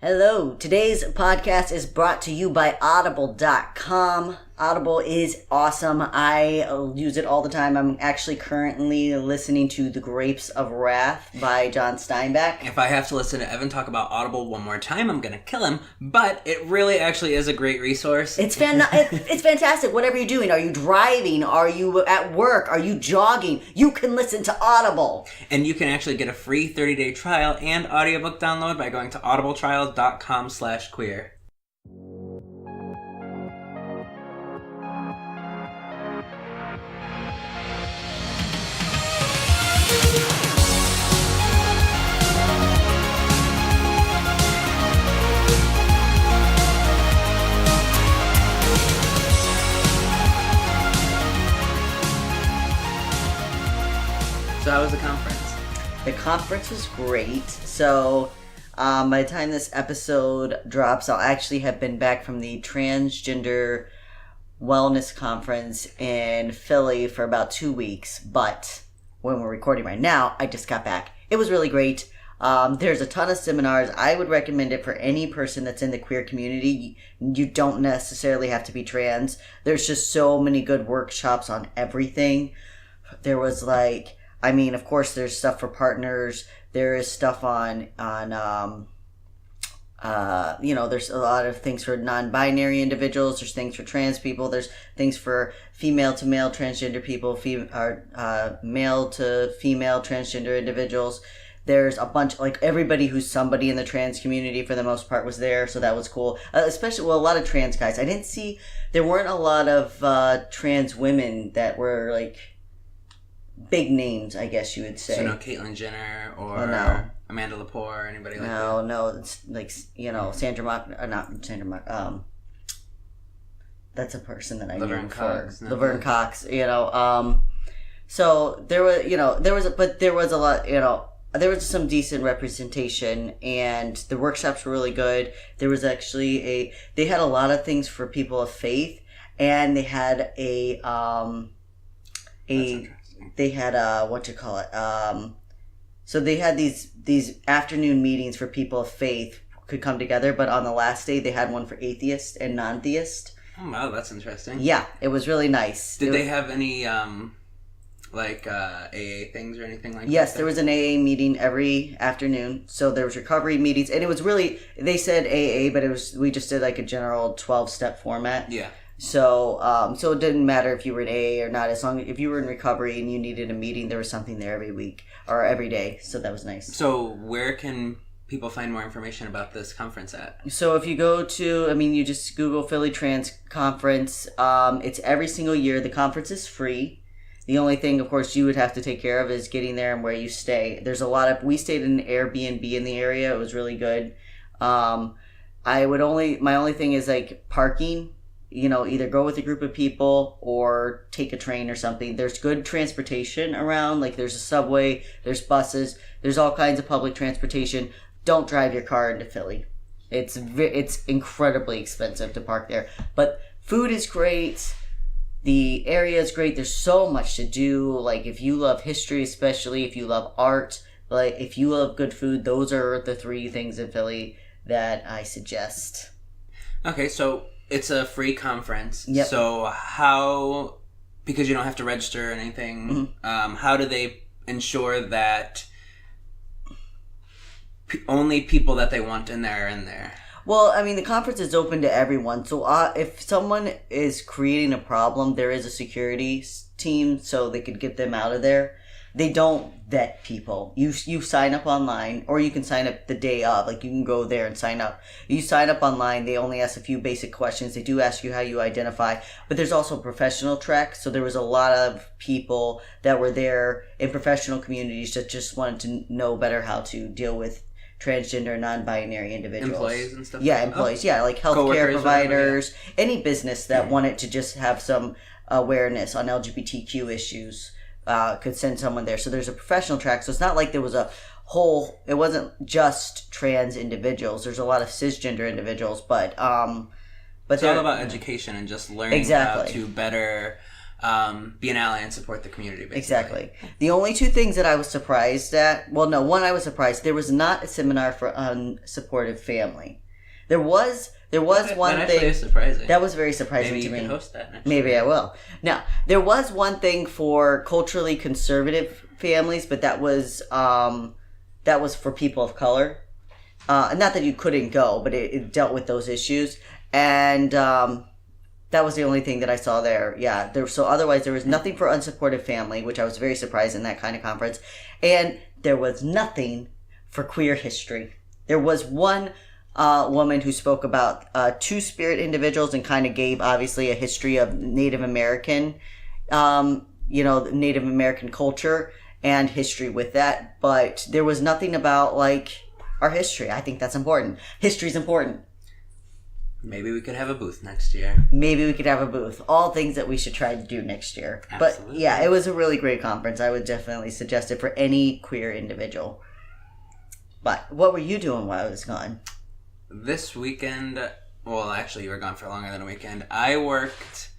Hello, today's podcast is brought to you by Audible.com. Audible is awesome. I use it all the time. I'm actually currently listening to The Grapes of Wrath by John Steinbeck. If I have to listen to Evan talk about Audible one more time, I'm going to kill him. But it really actually is a great resource. It's fantastic. Whatever you're doing. Are you driving? Are you at work? Are you jogging? You can listen to Audible. And you can actually get a free 30-day trial and audiobook download by going to audibletrials.com/queer. So how was the conference? The conference was great. So by the time this episode drops, I'll actually have been back from the transgender wellness conference in Philly for about 2 weeks. But when we're recording right now, I just got back. It was really great. There's a ton of seminars. I would recommend it for any person that's in the queer community. You don't necessarily have to be trans. There's just so many good workshops on everything. There was of course, there's stuff for partners. There is stuff on there's a lot of things for non-binary individuals. There's things for trans people. There's things for female to male transgender people, male to female transgender individuals. There's a bunch, everybody who's somebody in the trans community for the most part was there, so that was cool. A lot of trans guys. There weren't a lot of trans women that were big names, I guess you would say. So no Caitlyn Jenner or Amanda Lepore or anybody like that? No, it's Sandra Mock, not Sandra Mock, that's a person that I knew before. Laverne Cox, so there was some decent representation, and the workshops were really good. There was actually they had a lot of things for people of faith, and they had so they had these afternoon meetings for people of faith could come together, but on the last day they had one for atheist and non-theist. Oh wow, that's interesting. Yeah, it was really nice. Did they have any AA things or anything like that? Yes, there was an AA meeting every afternoon. So there was recovery meetings, and it was really, they said AA, but we just did a general 12-step format. Yeah. So it didn't matter if you were in AA or not, as long as if you were in recovery and you needed a meeting, there was something there every week or every day. So that was nice. So where can people find more information about this conference at? So if you go to, you just Google Philly Trans Conference. It's every single year. The conference is free. The only thing, of course, you would have to take care of is getting there and where you stay. We stayed in an Airbnb in the area. It was really good. My only thing is parking. Either go with a group of people or take a train or something. There's good transportation around. There's a subway, there's buses, there's all kinds of public transportation. Don't drive your car into Philly. It's incredibly expensive to park there. But food is great. The area is great. There's so much to do. If you love history, especially if you love art, if you love good food, those are the 3 things in Philly that I suggest. Okay, so it's a free conference. Yep. So because you don't have to register or anything, how do they ensure that only people that they want in there are in there? Well, the conference is open to everyone. So if someone is creating a problem, there is a security team so they could get them out of there. They don't vet people. You sign up online, or you can sign up the day of. You can go there and sign up. You sign up online. They only ask a few basic questions. They do ask you how you identify. But there's also a professional track. So there was a lot of people that were there in professional communities that just wanted to know better how to deal with transgender, non-binary individuals. Employees and stuff? Yeah, employees. Yeah, healthcare providers. Any business that wanted to just have some awareness on LGBTQ issues. Could send someone there. So there's a professional track. So it's not like there was it wasn't just trans individuals. There's a lot of cisgender individuals, but it's all about education and just learning how to better be an ally and support the community, basically. Exactly. The only two things that I was surprised at, well, no, one I was surprised. There was not a seminar for unsupportive family. There was one that thing. Is surprising. That was very surprising Maybe to you me. can host that next Maybe year. I will. Now, there was one thing for culturally conservative families, but that was for people of color. Not that you couldn't go, but it dealt with those issues. And that was the only thing that I saw there. Yeah. So otherwise, there was nothing for unsupportive family, which I was very surprised in that kind of conference. And there was nothing for queer history. There was one woman who spoke about two-spirit individuals and kind of gave, obviously, a history of Native American, Native American culture and history with that. But there was nothing about, like, our history. I think that's important. History's important. Maybe we could have a booth next year. Maybe we could have a booth. All things that we should try to do next year. Absolutely. But yeah, it was a really great conference. I would definitely suggest it for any queer individual. But what were you doing while I was gone? This weekend, well, actually, you were gone for longer than a weekend. I worked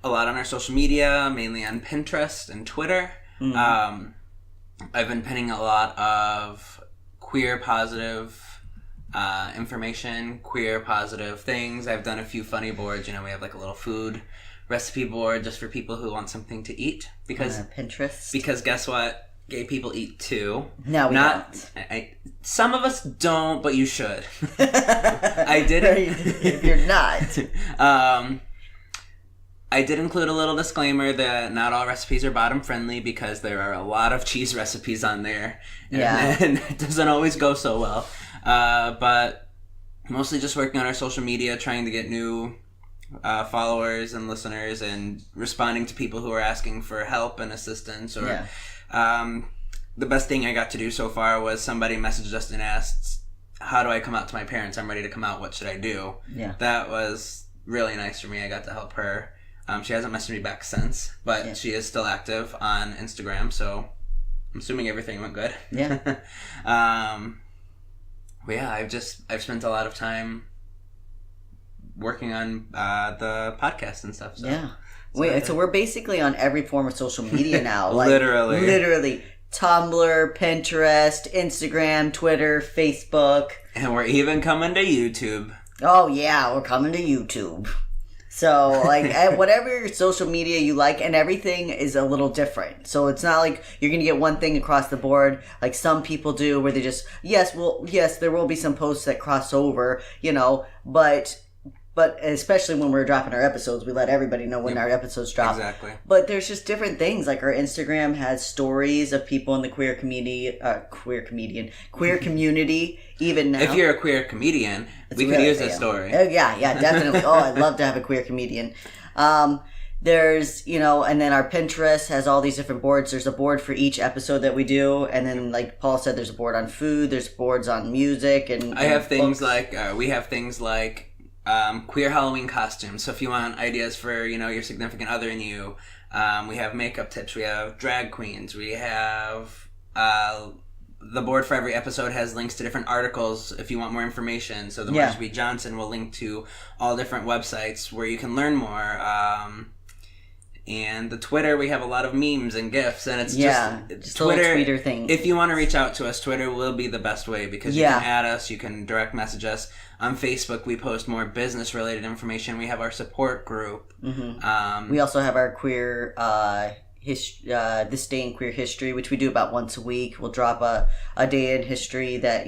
a lot on our social media, mainly on Pinterest and Twitter. Mm-hmm. I've been pinning a lot of queer positive information, queer positive things. I've done a few funny boards. We have like a little food recipe board just for people who want something to eat. Because Pinterest. Because guess what? Gay people eat too. No, we don't. Some of us don't, but you should. I didn't. If you're not. I did include a little disclaimer that not all recipes are bottom friendly because there are a lot of cheese recipes on there. And it doesn't always go so well. But mostly just working on our social media, trying to get new followers and listeners and responding to people who are asking for help and assistance. Or the best thing I got to do so far was somebody messaged us and asked, how do I come out to my parents? I'm ready to come out. What should I do? Yeah. That was really nice for me. I got to help her. She hasn't messaged me back since, but she is still active on Instagram, so I'm assuming everything went good. Yeah. But yeah, I've spent a lot of time working on the podcast and stuff. So. Yeah. Wait, so we're basically on every form of social media now. Like, Literally. Tumblr, Pinterest, Instagram, Twitter, Facebook. And we're even coming to YouTube. Oh, yeah, we're coming to YouTube. So, like, whatever your social media you like, and everything is a little different. So it's not like you're going to get one thing across the board, like some people do, where they just, yes, there will be some posts that cross over, but especially when we're dropping our episodes, we let everybody know when our episodes drop. Exactly. But there's just different things. Like our Instagram has stories of people in the queer community, even now. If you're a queer comedian, we could use a story. Oh, yeah, definitely. I'd love to have a queer comedian. There's, and then our Pinterest has all these different boards. There's a board for each episode that we do. And then, like Paul said, there's a board on food. There's boards on music. And I have things books. we have things like queer Halloween costumes. So if you want ideas for, your significant other and you, we have makeup tips. We have drag queens. We have, the board for every episode has links to different articles if you want more information. So the Marcia B. Johnson will link to all different websites where you can learn more. And the Twitter, we have a lot of memes and GIFs, and it's just Twitter. Tweeter thing. If you want to reach out to us, Twitter will be the best way because you can add us, you can direct message us. On Facebook, we post more business-related information. We have our support group. Mm-hmm. We also have our queer This Day in Queer History, which we do about once a week. We'll drop a day in history that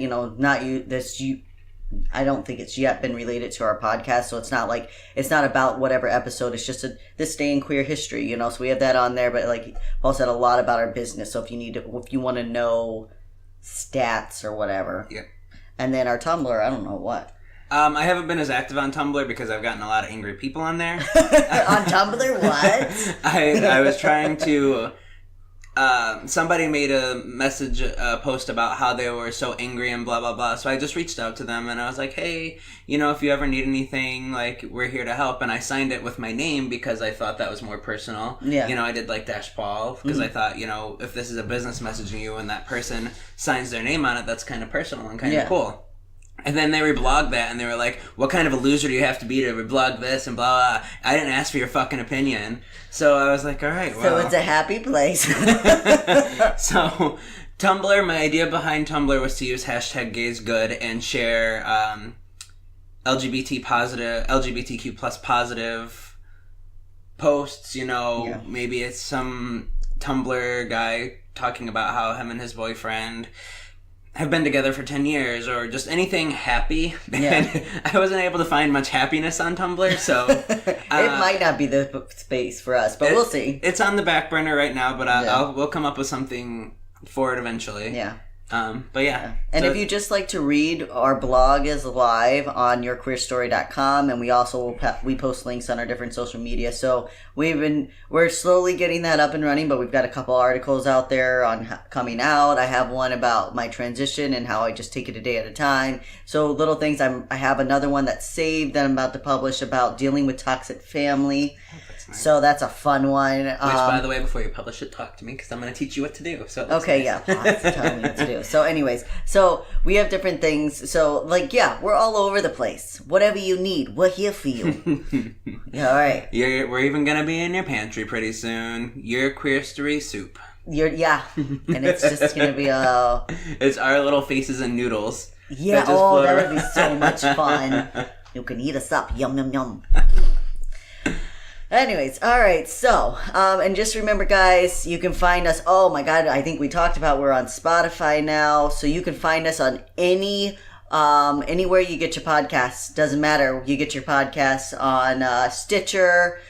I don't think it's yet been related to our podcast, so it's not about whatever episode. It's just this day in queer history, So we have that on there, but like Paul said, a lot about our business. So if you want to know stats or whatever, and then our Tumblr, I don't know what. I haven't been as active on Tumblr because I've gotten a lot of angry people on there. On Tumblr, what? I was trying to. Somebody made a post about how they were so angry and blah, blah, blah. So I just reached out to them and I was like, hey, if you ever need anything, like, we're here to help. And I signed it with my name because I thought that was more personal. Yeah. I did like Dash Paul because I thought, if this is a business messaging you and that person signs their name on it, that's kind of personal and kind of cool. And then they reblogged that, and they were like, what kind of a loser do you have to be to reblog this, and blah, blah. I didn't ask for your fucking opinion. So I was like, all right, well. So it's a happy place. So Tumblr, my idea behind Tumblr was to use #GaysGood and share LGBTQ plus positive posts, maybe it's some Tumblr guy talking about how him and his boyfriend have been together for 10 years, or just anything happy. Yeah. And I wasn't able to find much happiness on Tumblr, so... it might not be the space for us, but we'll see. It's on the back burner right now, but we'll come up with something for it eventually. Yeah. But yeah. And if you just like to read, our blog is live on yourqueerstory.com, and we also we post links on our different social media. So we're slowly getting that up and running, but we've got a couple articles out there on coming out. I have one about my transition and how I just take it a day at a time. So little things. I have another one that's saved that I'm about to publish about dealing with toxic family. Nice. So that's a fun one. Which, by the way, before you publish it, talk to me, because I'm going to teach you what to do. So okay, nice. Yeah, tell me what to do. So anyways, so we have different things. So we're all over the place. Whatever you need, we're here for you. Yeah, all right. We're even going to be in your pantry pretty soon. Your queer story soup. And it's just going to be it's our little faces and noodles. Yeah, that would be so much fun. You can eat us up. Yum, yum, yum. Anyways, all right, so, and just remember, guys, you can find us, oh my God, I think we talked about we're on Spotify now, so you can find us on anywhere you get your podcasts. Doesn't matter, you get your podcasts on Stitcher,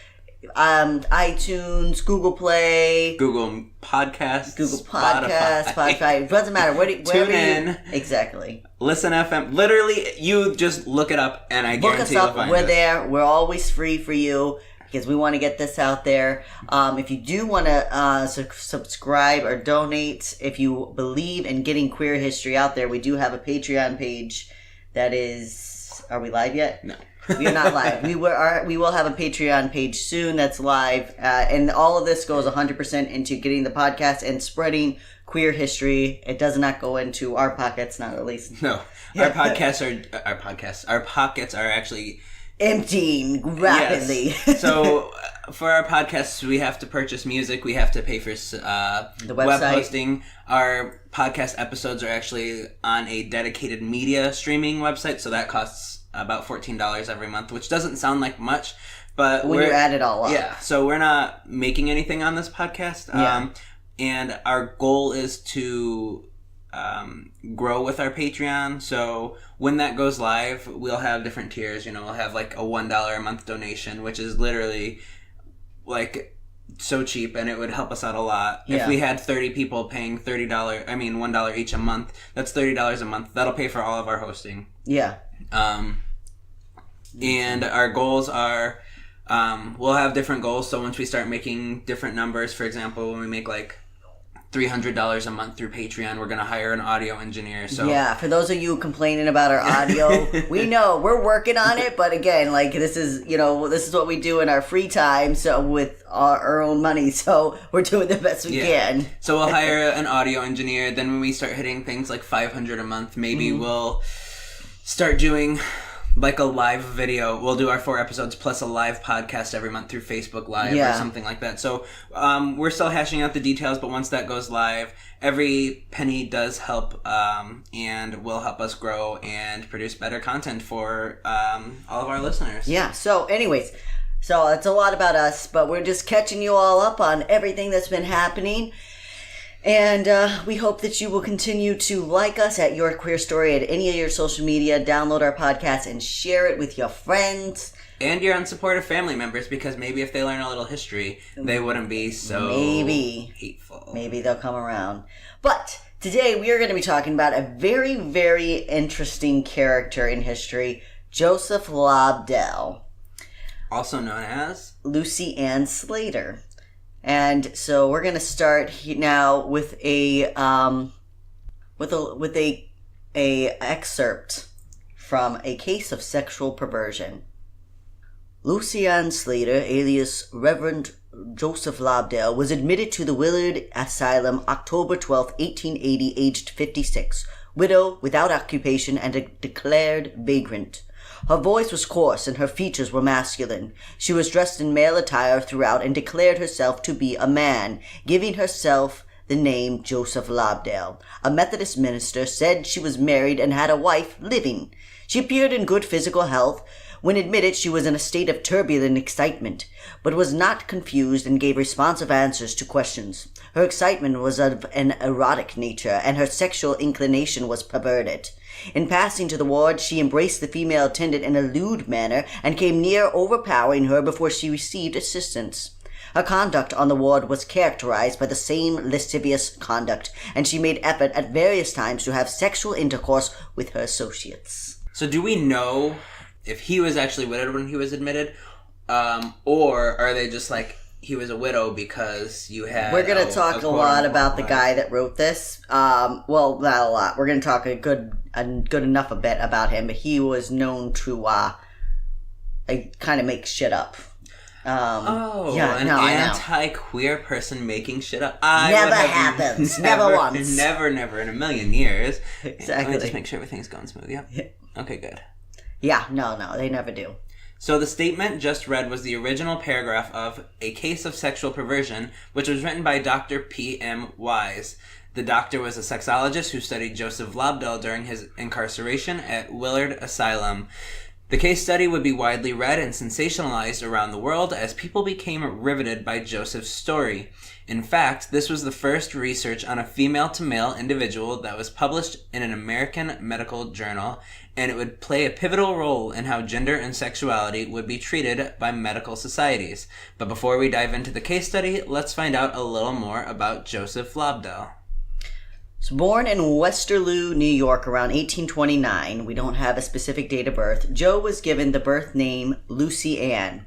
iTunes, Google Play, Google Podcasts, Spotify. It doesn't matter. Tune in. Exactly. Listen FM. Literally, you just look it up, and I guarantee you'll find us. We're there. We're always free for you, because we want to get this out there. If you do want to subscribe or donate, if you believe in getting queer history out there, we do have a Patreon page that is... Are we live yet? No. We are not live. We will have a Patreon page soon that's live. And all of this goes 100% into getting the podcast and spreading queer history. It does not go into our pockets, not at least. No. Our pockets are actually... emptying rapidly. Yes. So, for our podcasts, we have to purchase music. We have to pay for the web hosting. Our podcast episodes are actually on a dedicated media streaming website, so that costs about $14 every month, which doesn't sound like much, but when you add it all up. Yeah, so we're not making anything on this podcast. And our goal is to grow with our Patreon. So when that goes live, we'll have different tiers. We'll have like a $1 a month donation, which is literally like so cheap, and it would help us out a lot. Yeah. If we had 30 people paying $1 each a month, that's $30 a month. That'll pay for all of our hosting. Yeah. And our goals are, we'll have different goals. So once we start making different numbers, for example, when we make like $300 a month through Patreon, we're going to hire an audio engineer. So yeah, for those of you complaining about our audio, we know we're working on it, but again, like this is what we do in our free time, so with our own money, so we're doing the best we can. So we'll hire an audio engineer. Then when we start hitting things like $500 a month, maybe we'll start doing like a live video. We'll do our 4 episodes plus a live podcast every month through Facebook Live or something like that. So we're still hashing out the details, but once that goes live, every penny does help and will help us grow and produce better content for all of our listeners. Yeah, so anyways, so it's a lot about us, but we're just catching you all up on everything that's been happening. And we hope that you will continue to like us at Your Queer Story at any of your social media, download our podcast, and share it with your friends. And your unsupportive family members, because maybe if they learn a little history, they wouldn't be so hateful. Maybe they'll come around. But today we are going to be talking about a very, very interesting character in history, Joseph Lobdell. Also known as? Lucy Ann Slater. And so we're going to start now with a excerpt from A Case of Sexual Perversion. Lucy Ann Slater, alias Reverend Joseph Lobdell, was admitted to the Willard Asylum October 12, 1880, aged 56, widow without occupation and a declared vagrant. Her voice was coarse and her features were masculine. She was dressed in male attire throughout and declared herself to be a man, giving herself the name Joseph Lobdell. A Methodist minister said she was married and had a wife living. She appeared in good physical health. When admitted, she was in a state of turbulent excitement, but was not confused and gave responsive answers to questions. Her excitement was of an erotic nature, and her sexual inclination was perverted. In passing to the ward, she embraced the female attendant in a lewd manner and came near overpowering her before she received assistance. Her conduct on the ward was characterized by the same lascivious conduct, and she made effort at various times to have sexual intercourse with her associates. So do we know if he was actually widowed when he was admitted, or are they just like, he was a widow because you had... We're going to talk a lot about the guy that wrote this. Well, not a lot. We're going to talk a good enough a bit about him, but he was known to kind of make shit up. An anti-queer person making shit up. Never happens. Never once. Never in a million years. Exactly. Let me just make sure everything's going smooth. Yep. Okay, good. Yeah, no, they never do. So the statement just read was the original paragraph of A Case of Sexual Perversion, which was written by Dr. P.M. Wise. The doctor was a sexologist who studied Joseph Lobdell during his incarceration at Willard Asylum. The case study would be widely read and sensationalized around the world as people became riveted by Joseph's story. In fact, this was the first research on a female-to-male individual that was published in an American medical journal, and it would play a pivotal role in how gender and sexuality would be treated by medical societies. But before we dive into the case study, let's find out a little more about Joseph Lobdell. Born in Westerlo, New York around 1829, we don't have a specific date of birth, Joe was given the birth name Lucy Ann.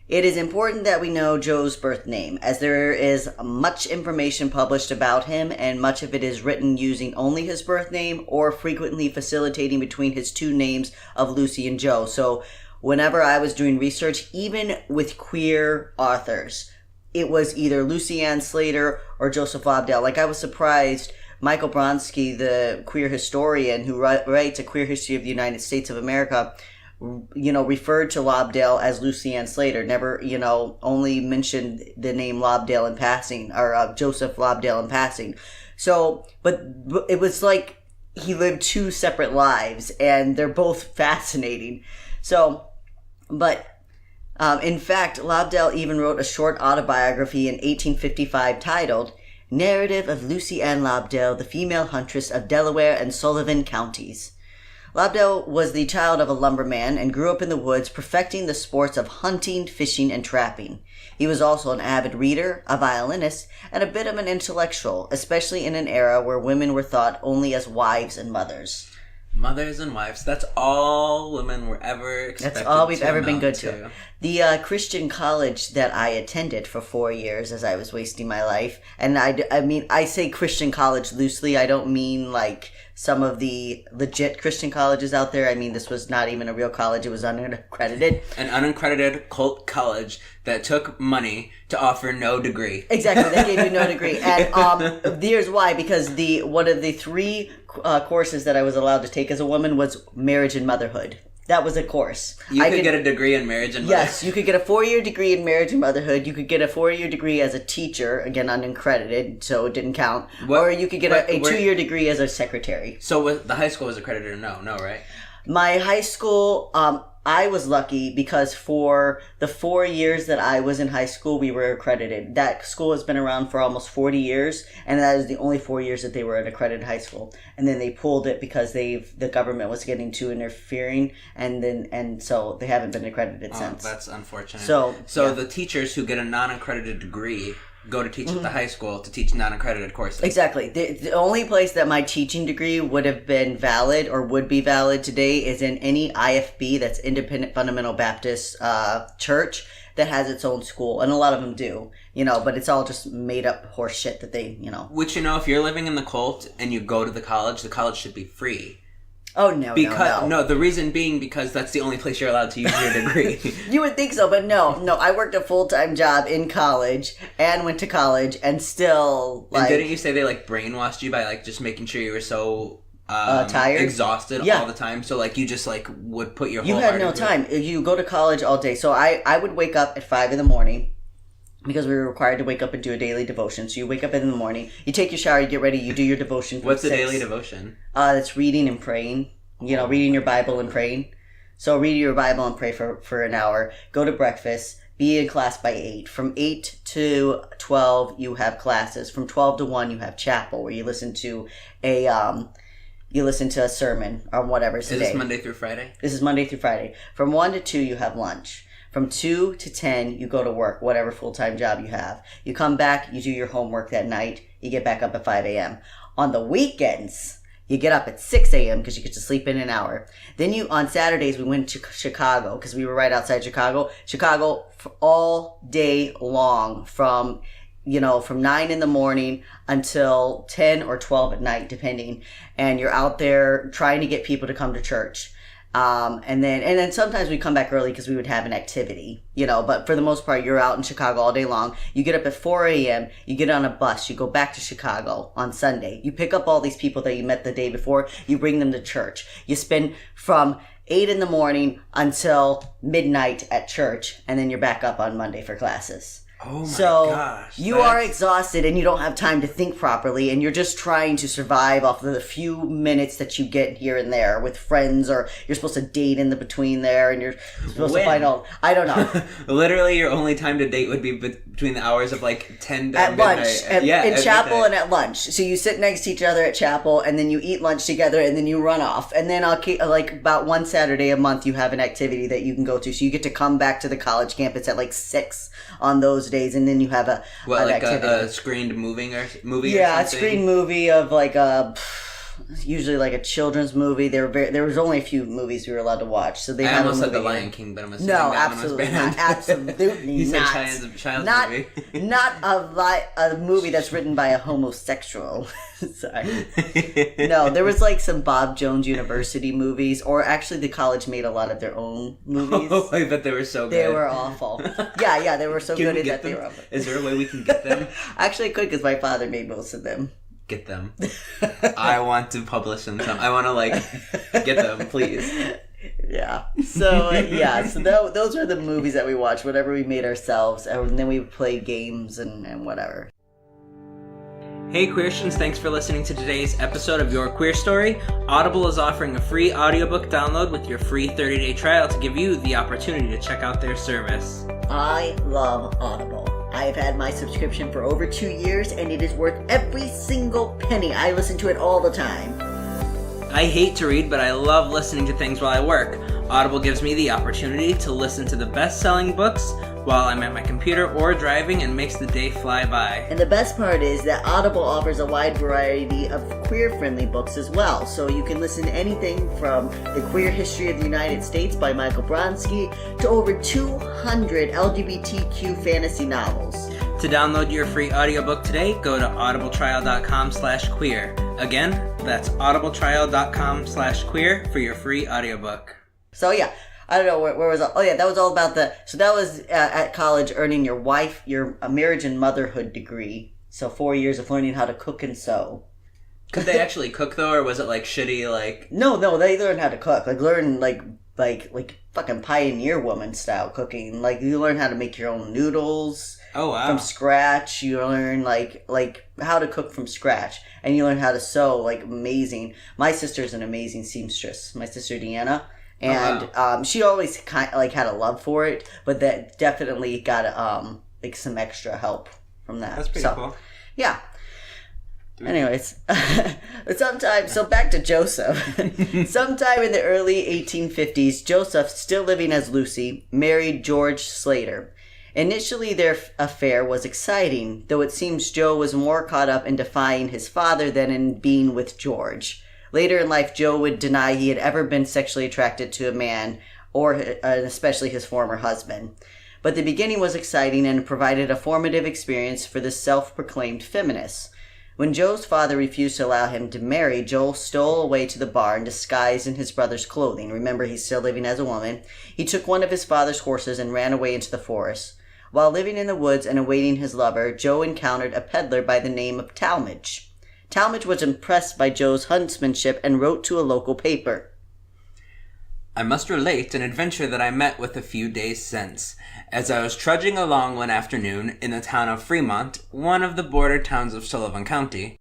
It is important that we know Joe's birth name, as there is much information published about him, and much of it is written using only his birth name or frequently facilitating between his two names of Lucy and Joe. So whenever I was doing research, even with queer authors, it was either Lucy Ann Slater or Joseph Lobdell. Like, I was surprised Michael Bronsky, the queer historian who writes A Queer History of the United States of America, referred to Lobdell as Lucy Ann Slater, never, only mentioned the name Lobdell in passing, or Joseph Lobdell in passing. So, but it was like he lived two separate lives, and they're both fascinating. So, but in fact, Lobdell even wrote a short autobiography in 1855 titled Narrative of Lucy Ann Lobdell, the Female Huntress of Delaware and Sullivan Counties. Lobdell was the child of a lumberman and grew up in the woods, perfecting the sports of hunting, fishing, and trapping. He was also an avid reader, a violinist, and a bit of an intellectual, especially in an era where women were thought only as wives and mothers. Mothers and wives. That's all women were ever expected to. That's all we've ever been good to. The Christian college that I attended for 4 years as I was wasting my life, and I say Christian college loosely. I don't mean like some of the legit Christian colleges out there. I mean, this was not even a real college. It was unaccredited. An unaccredited cult college that took money to offer no degree. Exactly. They gave you no degree. And here's why. Because one of the three courses that I was allowed to take as a woman was marriage and motherhood. That was a course. You could get a degree in marriage and motherhood. Yes, you could get a 4-year degree in marriage and motherhood. You could get a 4-year degree as a teacher, again, unaccredited, so it didn't count. Or you could get a 2-year degree as a secretary. So the high school was accredited? No, right? My high school, I was lucky because for the 4 years that I was in high school, we were accredited. That school has been around for almost 40 years, and that is the only 4 years that they were an accredited high school. And then they pulled it because the government was getting too interfering, and so they haven't been accredited since. That's unfortunate. So yeah. The teachers who get a non-accredited degree go to teach at the high school to teach non-accredited courses. Exactly. The only place that my teaching degree would have been valid or would be valid today is in any IFB, that's Independent Fundamental Baptist church, that has its own school. And a lot of them do, but it's all just made up horse shit that they, Which, if you're living in the cult and you go to the college should be free. Oh, no, No, the reason being because that's the only place you're allowed to use your degree. You would think so, but no. I worked a full-time job in college and went to college and still, And didn't you say they, brainwashed you by, just making sure you were so tired, exhausted all the time. So like you just like would put your whole you had heart no into time. You go to college all day. So I would wake up at 5 a.m. because we were required to wake up and do a daily devotion. So you wake up in the morning, you take your shower, you get ready, you do your devotion. What's a daily devotion? It's reading and praying. You know, reading your Bible and praying. So read your Bible and pray for an hour. Go to breakfast. Be in class by 8. From 8 to 12, you have classes. From 12 to 1, you have chapel, where you listen to a sermon or whatever. Is this Monday through Friday? This is Monday through Friday. From 1 to 2, you have lunch. From 2 to 10, you go to work, whatever full-time job you have. You come back, you do your homework that night. You get back up at 5 a.m. On the weekends, you get up at 6 a.m. because you get to sleep in an hour. Then on Saturdays, we went to Chicago because we were right outside Chicago. Chicago all day long from 9 in the morning until 10 or 12 at night, depending. And you're out there trying to get people to come to church. And then sometimes we come back early because we would have an activity, but for the most part, you're out in Chicago all day long. You get up at 4 a.m., you get on a bus, you go back to Chicago on Sunday. You pick up all these people that you met the day before, you bring them to church. You spend from 8 in the morning until midnight at church, and then you're back up on Monday for classes. Oh my gosh. You are exhausted and you don't have time to think properly, and you're just trying to survive off of the few minutes that you get here and there with friends, or you're supposed to date in the between there, and you're supposed to find all... I don't know. Literally, your only time to date would be between the hours of like 10 to at midnight. Lunch. In chapel midnight. And at lunch. So you sit next to each other at chapel, and then you eat lunch together, and then you run off. And then about one Saturday a month, you have an activity that you can go to. So you get to come back to the college campus at like 6 on those days, and then you have an activity. A screened movie or something? Yeah, a screened movie of usually like a children's movie. There was only a few movies we were allowed to watch, so they I had almost a said movie. The Lion King, but I'm assuming no, that absolutely one was banned. not. Absolutely You said not. child's not, movie. Not a movie that's written by a homosexual. Sorry. No, there was like some Bob Jones University movies, or actually the college made a lot of their own movies. Oh, I bet they were so good. They were awful. Yeah, they were so good that they were awful. Is there a way we can get them? Actually, I could, because my father made most of them. Get them. I want to publish them. I want to get them, please. Yeah. So those were the movies that we watched, whatever we made ourselves, and then we played games and whatever. Hey Queertians, thanks for listening to today's episode of Your Queer Story. Audible is offering a free audiobook download with your free 30-day trial to give you the opportunity to check out their service. I love Audible. I've had my subscription for over 2 years, and it is worth every single penny. I listen to it all the time. I hate to read, but I love listening to things while I work. Audible gives me the opportunity to listen to the best-selling books while I'm at my computer or driving, and makes the day fly by. And the best part is that Audible offers a wide variety of queer-friendly books as well. So you can listen to anything from The Queer History of the United States by Michael Bronski to over 200 LGBTQ fantasy novels. To download your free audiobook today, go to audibletrial.com/queer. Again, that's audibletrial.com/queer for your free audiobook. So yeah. I don't know, where was I? Oh yeah, that was all about so that was at college, earning your marriage and motherhood degree. So 4 years of learning how to cook and sew. Could they actually cook though, or was it like shitty like... No, they learned how to cook. Learn like fucking pioneer woman style cooking. Like you learn how to make your own noodles. Oh wow. From scratch. You learn like how to cook from scratch. And you learn how to sew, like amazing. My sister's an amazing seamstress. My sister Deanna. And she always had a love for it, but that definitely got some extra help from that. That's pretty cool. Yeah. Anyways, so back to Joseph. Sometime in the early 1850s, Joseph, still living as Lucy, married George Slater. Initially, their affair was exciting, though it seems Joe was more caught up in defying his father than in being with George. Later in life, Joe would deny he had ever been sexually attracted to a man, or especially his former husband. But the beginning was exciting and provided a formative experience for the self-proclaimed feminist. When Joe's father refused to allow him to marry, Joel stole away to the barn disguised in his brother's clothing. Remember, he's still living as a woman. He took one of his father's horses and ran away into the forest. While living in the woods and awaiting his lover, Joe encountered a peddler by the name of Talmadge. Talmadge was impressed by Joe's huntsmanship and wrote to a local paper. I must relate an adventure that I met with a few days since, as I was trudging along one afternoon in the town of Fremont, one of the border towns of Sullivan County.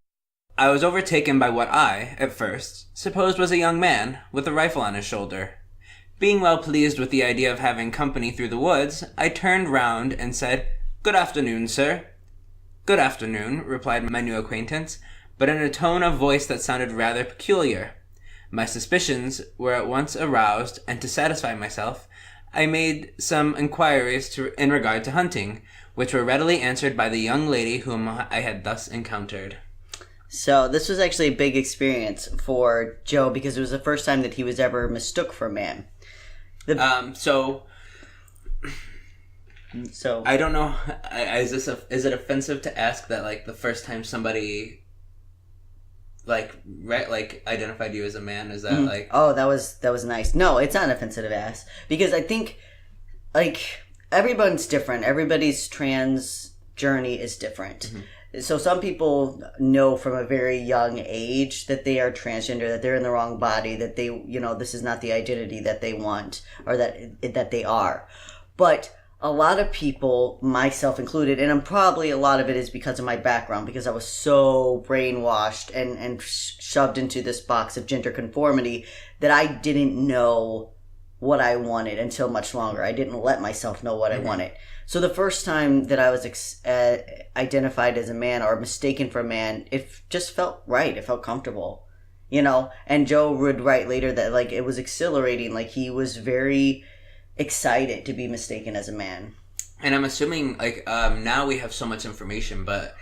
I was overtaken by what I, at first, supposed was a young man, with a rifle on his shoulder. Being well pleased with the idea of having company through the woods, I turned round and said, "Good afternoon, sir." "Good afternoon," replied my new acquaintance, but in a tone of voice that sounded rather peculiar. My suspicions were at once aroused, and to satisfy myself, I made some inquiries in regard to hunting, which were readily answered by the young lady whom I had thus encountered. So this was actually a big experience for Joe because it was the first time that he was ever mistook for a man. So I don't know. Is it offensive to ask that like the first time somebody like identified you as a man? Is that like? Oh, that was nice. No, it's not offensive to ask because I think like everyone's different. Everybody's trans journey is different. Mm-hmm. So some people know from a very young age that they are transgender, that they're in the wrong body, that they, this is not the identity that they want or that they are. But a lot of people, myself included, and probably a lot of it is because of my background, because I was so brainwashed and shoved into this box of gender conformity that I didn't know what I wanted until much longer. I didn't let myself know what I wanted. So the first time that I was identified as a man or mistaken for a man, it just felt right. It felt comfortable, And Joe would write later that like it was exhilarating. Like he was very excited to be mistaken as a man. And I'm assuming like now we have so much information, but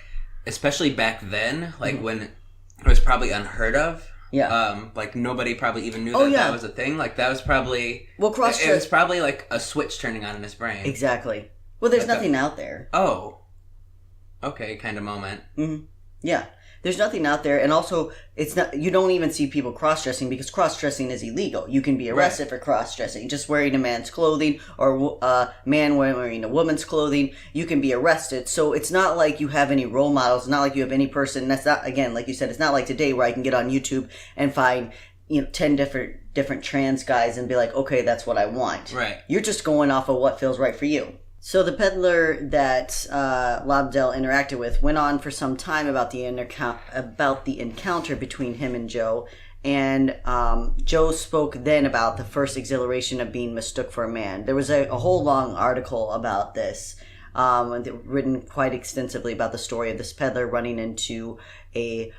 especially back then, like when it was probably unheard of. Yeah. Like nobody probably even knew that was a thing. Like that was probably it was probably like a switch turning on in his brain. Exactly. Well, there's nothing out there. Oh. Okay, kind of moment. Mm-hmm. Yeah. There's nothing out there, and also it's not. You don't even see people cross-dressing because cross-dressing is illegal. You can be arrested for cross-dressing, just wearing a man's clothing or a man wearing a woman's clothing. You can be arrested. So it's not like you have any role models. It's not like you have any person. That's not, again, like you said, it's not like today where I can get on YouTube and find 10 different trans guys and be like, okay, that's what I want. Right. You're just going off of what feels right for you. So the peddler that Lobdell interacted with went on for some time about the encounter between him and Joe, and Joe spoke then about the first exhilaration of being mistook for a man. There was a whole long article about this, written quite extensively about the story of this peddler running into a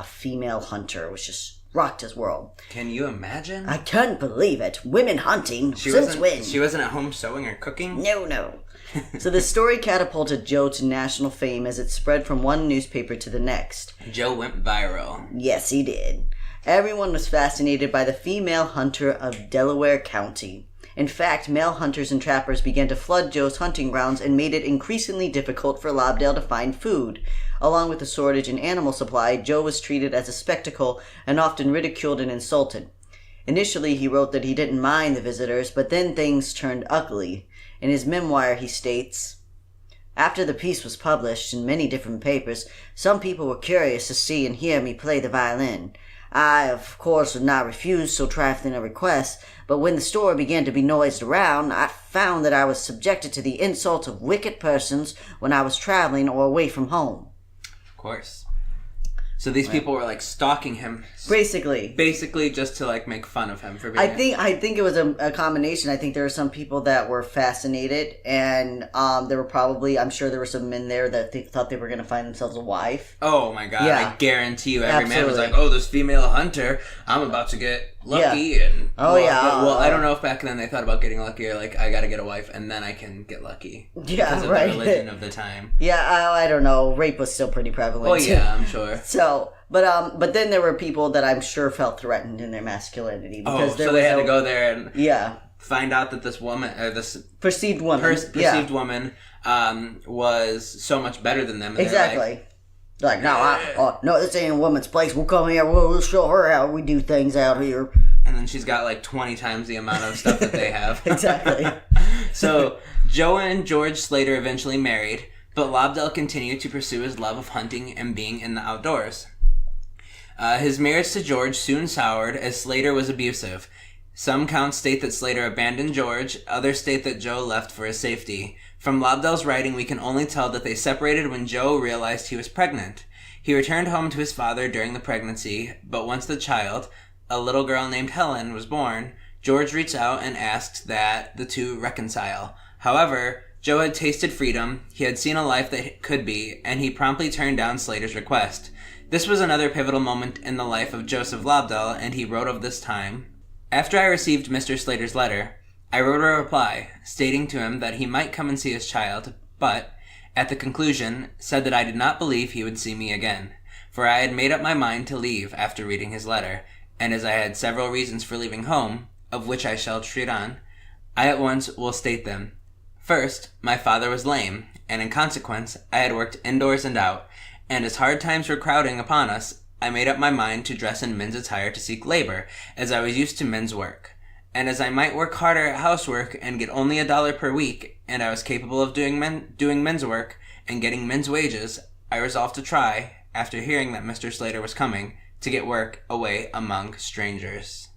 female hunter, which just rocked his world. Can you imagine? I can't believe it. Women hunting? Since when? She wasn't at home sewing or cooking? No. So the story catapulted Joe to national fame as it spread from one newspaper to the next. Joe went viral. Yes, he did. Everyone was fascinated by the female hunter of Delaware County. In fact, male hunters and trappers began to flood Joe's hunting grounds and made it increasingly difficult for Lobdell to find food. Along with the shortage in animal supply, Joe was treated as a spectacle and often ridiculed and insulted. Initially, he wrote that he didn't mind the visitors, but then things turned ugly. In his memoir, he states, "After the piece was published in many different papers, some people were curious to see and hear me play the violin. I, of course, would not refuse so trifling a request, but when the story began to be noised around, I found that I was subjected to the insults of wicked persons when I was traveling or away from home." Of course. So these people were like stalking him, basically just to like make fun of him for being. I think it was a combination. I think there were some people that were fascinated, and there were probably, I'm sure there were some men there that thought they were going to find themselves a wife. Oh my god! Yeah. I guarantee you, every man was like, "Oh, this female hunter, I'm about to get lucky." Yeah. And well, I don't know if back then they thought about getting lucky or like I got to get a wife and then I can get lucky. Yeah, because of right. the religion of the time. Yeah, I don't know. Rape was still pretty prevalent. Oh yeah, I'm sure. So, but then there were people that I'm sure felt threatened in their masculinity because so they had to go there and find out that this woman or this perceived woman woman was so much better than them. And exactly. Like, no, this ain't a woman's place. We'll come here. We'll show her how we do things out here. And then she's got like 20 times the amount of stuff that they have. Exactly. So Joe and George Slater eventually married. but Lobdell continued to pursue his love of hunting and being in the outdoors. His marriage to George soon soured as Slater was abusive. Some accounts state that Slater abandoned George, others state that Joe left for his safety. From Lobdell's writing, we can only tell that they separated when Joe realized he was pregnant. He returned home to his father during the pregnancy, but once the child, a little girl named Helen, was born, George reached out and asked that the two reconcile. However, Joe had tasted freedom, he had seen a life that could be, and he promptly turned down Slater's request. This was another pivotal moment in the life of Joseph Lobdell, and he wrote of this time. After I received Mr. Slater's letter, I wrote a reply, stating to him that he might come and see his child, but, at the conclusion, said that I did not believe he would see me again, for I had made up my mind to leave after reading his letter, and as I had several reasons for leaving home, of which I shall treat on, I at once will state them. First, my father was lame, and in consequence, I had worked indoors and out, and as hard times were crowding upon us, I made up my mind to dress in men's attire to seek labor, as I was used to men's work. And as I might work harder at housework and get only $1 per week, and I was capable of doing men's work and getting men's wages, I resolved to try, after hearing that Mr. Slater was coming, to get work away among strangers.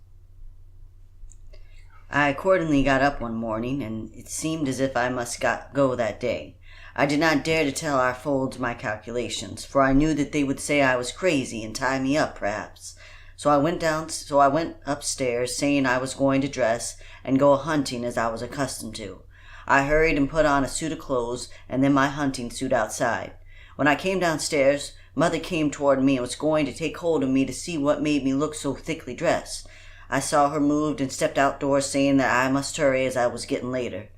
I accordingly got up one morning, and it seemed as if I must go that day. I did not dare to tell our folds my calculations, for I knew that they would say I was crazy and tie me up, perhaps. So I went upstairs, saying I was going to dress and go hunting as I was accustomed to. I hurried and put on a suit of clothes, and then my hunting suit outside. When I came downstairs, Mother came toward me and was going to take hold of me to see what made me look so thickly dressed. I saw her moved and stepped outdoors, saying that I must hurry as I was getting later.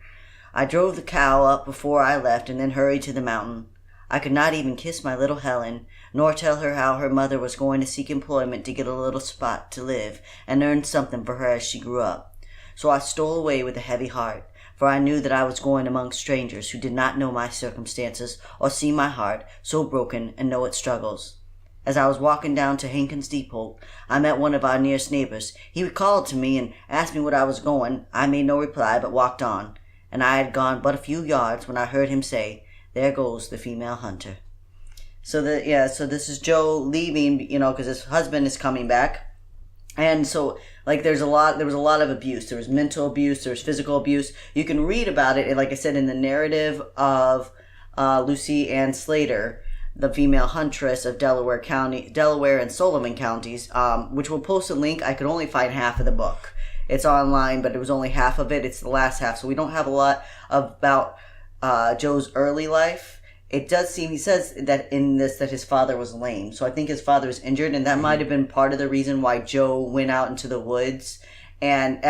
I drove the cow up before I left and then hurried to the mountain. I could not even kiss my little Helen, nor tell her how her mother was going to seek employment to get a little spot to live and earn something for her as she grew up. So I stole away with a heavy heart, for I knew that I was going among strangers who did not know my circumstances or see my heart so broken and know its struggles. As I was walking down to Hankins Depot, I met one of our nearest neighbors. He called to me and asked me where I was going. I made no reply, but walked on, and I had gone but a few yards when I heard him say, "There goes the female hunter." So this is Joe leaving, because his husband is coming back. And so, there was a lot of abuse. There was mental abuse, there was physical abuse. You can read about it, like I said, in the narrative of Lucy Ann Slater, the female huntress of Delaware and Sullivan counties, which we'll post a link. I could only find half of the book. It's online, but it was only half of it. It's the last half, so we don't have a lot about Joe's early life. It does seem, he says that in this, that his father was lame. So I think his father was injured, and that might have been part of the reason why Joe went out into the woods and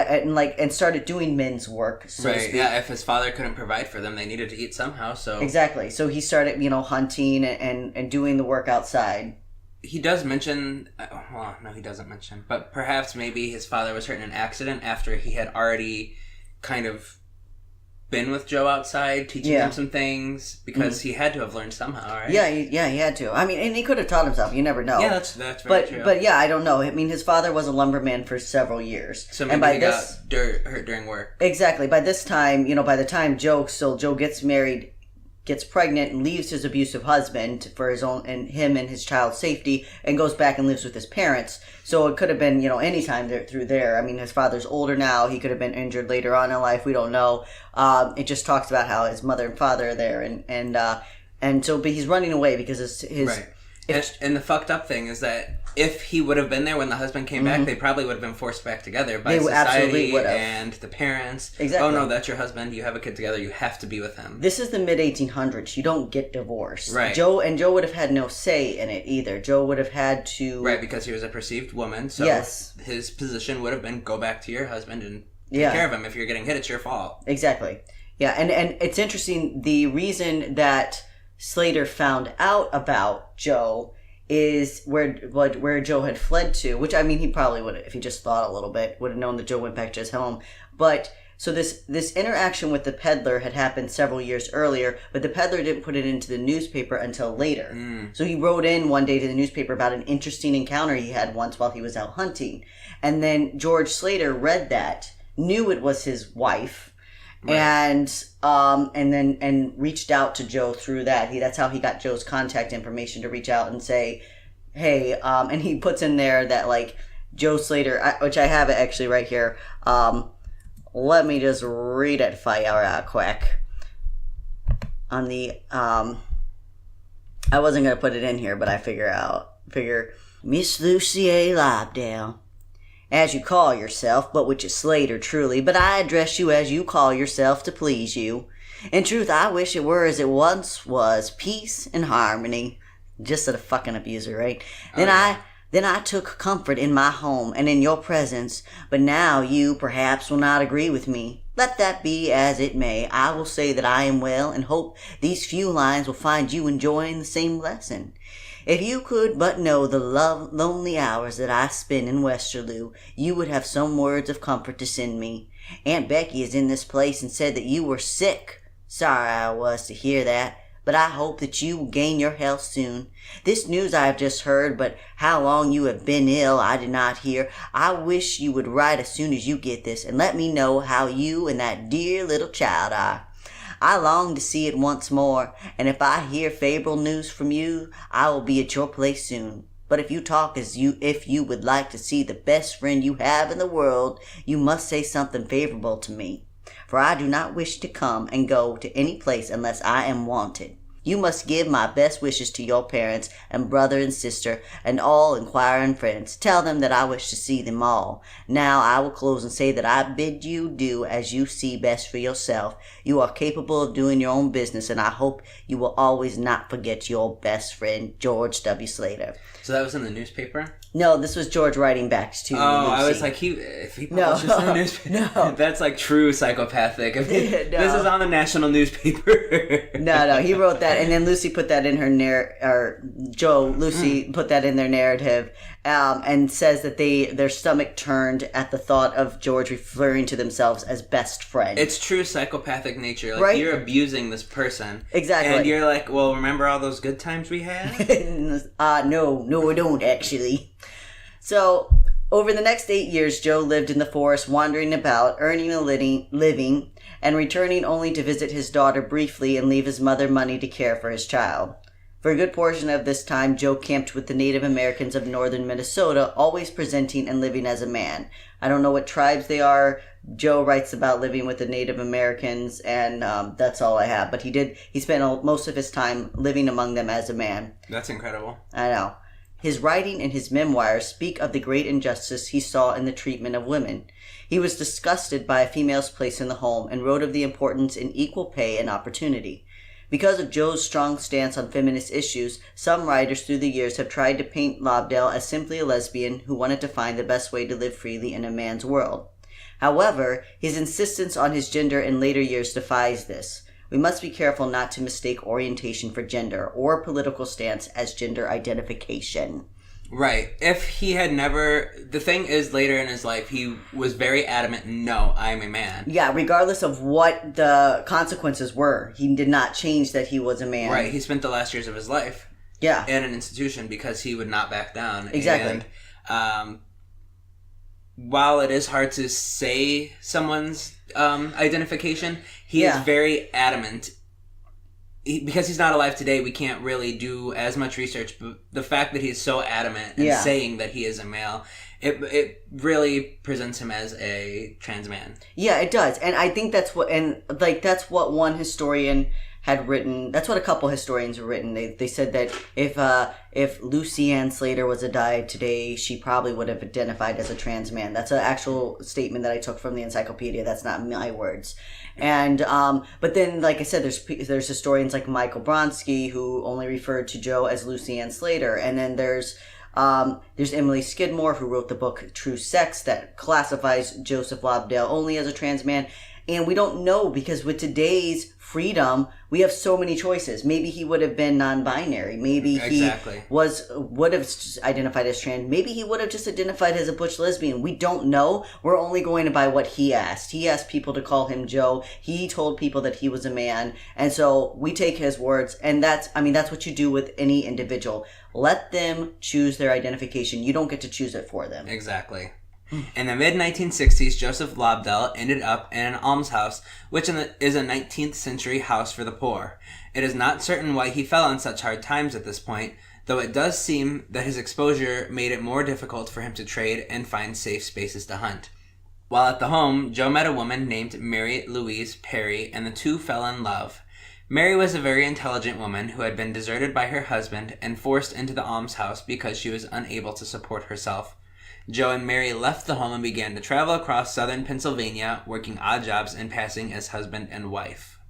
started doing men's work, so to speak. Yeah, if his father couldn't provide for them, they needed to eat somehow, so... Exactly. So he started, hunting and doing the work outside. He does mention... Well, no, he doesn't mention. But perhaps maybe his father was hurt in an accident after he had already kind of been with Joe outside, teaching him some things, because he had to have learned somehow, right? Yeah, he had to. I mean, and he could have taught himself. You never know. Yeah, that's very true. But yeah, I don't know. I mean, his father was a lumberman for several years. So maybe he got hurt during work. Exactly. By this time, by the time Joe gets married, gets pregnant, and leaves his abusive husband for his own and him and his child's safety, and goes back and lives with his parents. So it could have been, any time through there. I mean, his father's older now. He could have been injured later on in life. We don't know. It just talks about how his mother and father are there, and so, but he's running away because his right. And the fucked up thing is that if he would have been there when the husband came back, they probably would have been forced back together by society and the parents. Exactly. Oh no, that's your husband. You have a kid together. You have to be with him. This is the mid-1800s. You don't get divorced. Right. Joe would have had no say in it either. Joe would have had to... Right, because he was a perceived woman. So his position would have been go back to your husband and take care of him. If you're getting hit, it's your fault. Exactly. Yeah, and it's interesting. The reason that Slater found out about Joe is where Joe had fled to, which, I mean, he probably would have, if he just thought a little bit, would have known that Joe went back to his home. But so this interaction with the peddler had happened several years earlier, but the peddler didn't put it into the newspaper until later. So he wrote in one day to the newspaper about an interesting encounter he had once while he was out hunting. And then George Slater read that, knew it was his wife, Right. And reached out to Joe through that. That's how he got Joe's contact information to reach out and say, hey, and he puts in there that, like, Joe Slater, which I have it actually right here. Let me just read it for you real quick. On the, I wasn't going to put it in here, but I figure, Miss Lucy A. Lobdell, as you call yourself, but which is Slater truly, but I address you as you call yourself to please you. In truth, I wish it were as it once was, peace and harmony. Just a fucking abuser, right? Then I took comfort in my home and in your presence, but now you perhaps will not agree with me. Let that be as it may. I will say that I am well and hope these few lines will find you enjoying the same lesson. If you could but know the lonely hours that I spend in Westerloo, you would have some words of comfort to send me. Aunt Becky is in this place and said that you were sick. Sorry I was to hear that, but I hope that you will gain your health soon. This news I have just heard, but how long you have been ill I did not hear. I wish you would write as soon as you get this, and let me know how you and that dear little child are. I long to see it once more, and if I hear favorable news from you, I will be at your place soon. But if you talk as if you would like to see the best friend you have in the world, you must say something favorable to me. For I do not wish to come and go to any place unless I am wanted. You must give my best wishes to your parents and brother and sister and all inquiring friends. Tell them that I wish to see them all. Now I will close and say that I bid you do as you see best for yourself. You are capable of doing your own business, and I hope you will always not forget your best friend, George W. Slater. So that was in the newspaper? No, this was George writing back to Lucy. I was like, if he publishes in the newspaper, that's like true psychopathic. I mean, this is on the national newspaper. No, he wrote that, and then Lucy put that in her Lucy put that in their narrative, and says that their stomach turned at the thought of George referring to themselves as best friend. It's true psychopathic nature. Like, right? You're abusing this person. Exactly. And you're like, well, remember all those good times we had? No, I don't, actually. So, over the next 8 years, Joe lived in the forest, wandering about, earning a living, and returning only to visit his daughter briefly and leave his mother money to care for his child. For a good portion of this time, Joe camped with the Native Americans of northern Minnesota, always presenting and living as a man. I don't know what tribes they are. Joe writes about living with the Native Americans, and that's all I have. But he spent most of his time living among them as a man. That's incredible. I know. His writing and his memoirs speak of the great injustice he saw in the treatment of women. He was disgusted by a female's place in the home and wrote of the importance in equal pay and opportunity. Because of Joe's strong stance on feminist issues, some writers through the years have tried to paint Lobdell as simply a lesbian who wanted to find the best way to live freely in a man's world. However, his insistence on his gender in later years defies this. We must be careful not to mistake orientation for gender or political stance as gender identification. Right. If he had never... The thing is, later in his life, he was very adamant, no, I'm a man. Yeah, regardless of what the consequences were, he did not change that he was a man. Right. He spent the last years of his life in an institution because he would not back down. Exactly. And while it is hard to say someone's identification, he is very adamant. Because he's not alive today, we can't really do as much research, but the fact that he's so adamant and saying that he is a male, it really presents him as a trans man. Yeah, it does. And I think that's what one historian had written. That's what a couple historians have written. They said that if Lucy Ann Slater was alive today, she probably would have identified as a trans man. That's an actual statement that I took from the encyclopedia. That's not my words. And but then, like I said, there's historians like Michael Bronski who only referred to Joe as Lucy Ann Slater, and then there's Emily Skidmore who wrote the book True Sex that classifies Joseph Lobdell only as a trans man. And we don't know, because with today's freedom, we have so many choices. Maybe he would have been non-binary. Maybe he would have identified as trans. Maybe he would have just identified as a butch lesbian. We don't know. We're only going by what he asked. He asked people to call him Joe. He told people that he was a man. And so we take his words. And that's what you do with any individual. Let them choose their identification. You don't get to choose it for them. Exactly. In the mid-1960s, Joseph Lobdell ended up in an almshouse, which is a 19th century house for the poor. It is not certain why he fell on such hard times at this point, though it does seem that his exposure made it more difficult for him to trade and find safe spaces to hunt. While at the home, Joe met a woman named Mary Louise Perry, and the two fell in love. Mary was a very intelligent woman who had been deserted by her husband and forced into the almshouse because she was unable to support herself. Joe and Mary left the home and began to travel across southern Pennsylvania, working odd jobs and passing as husband and wife.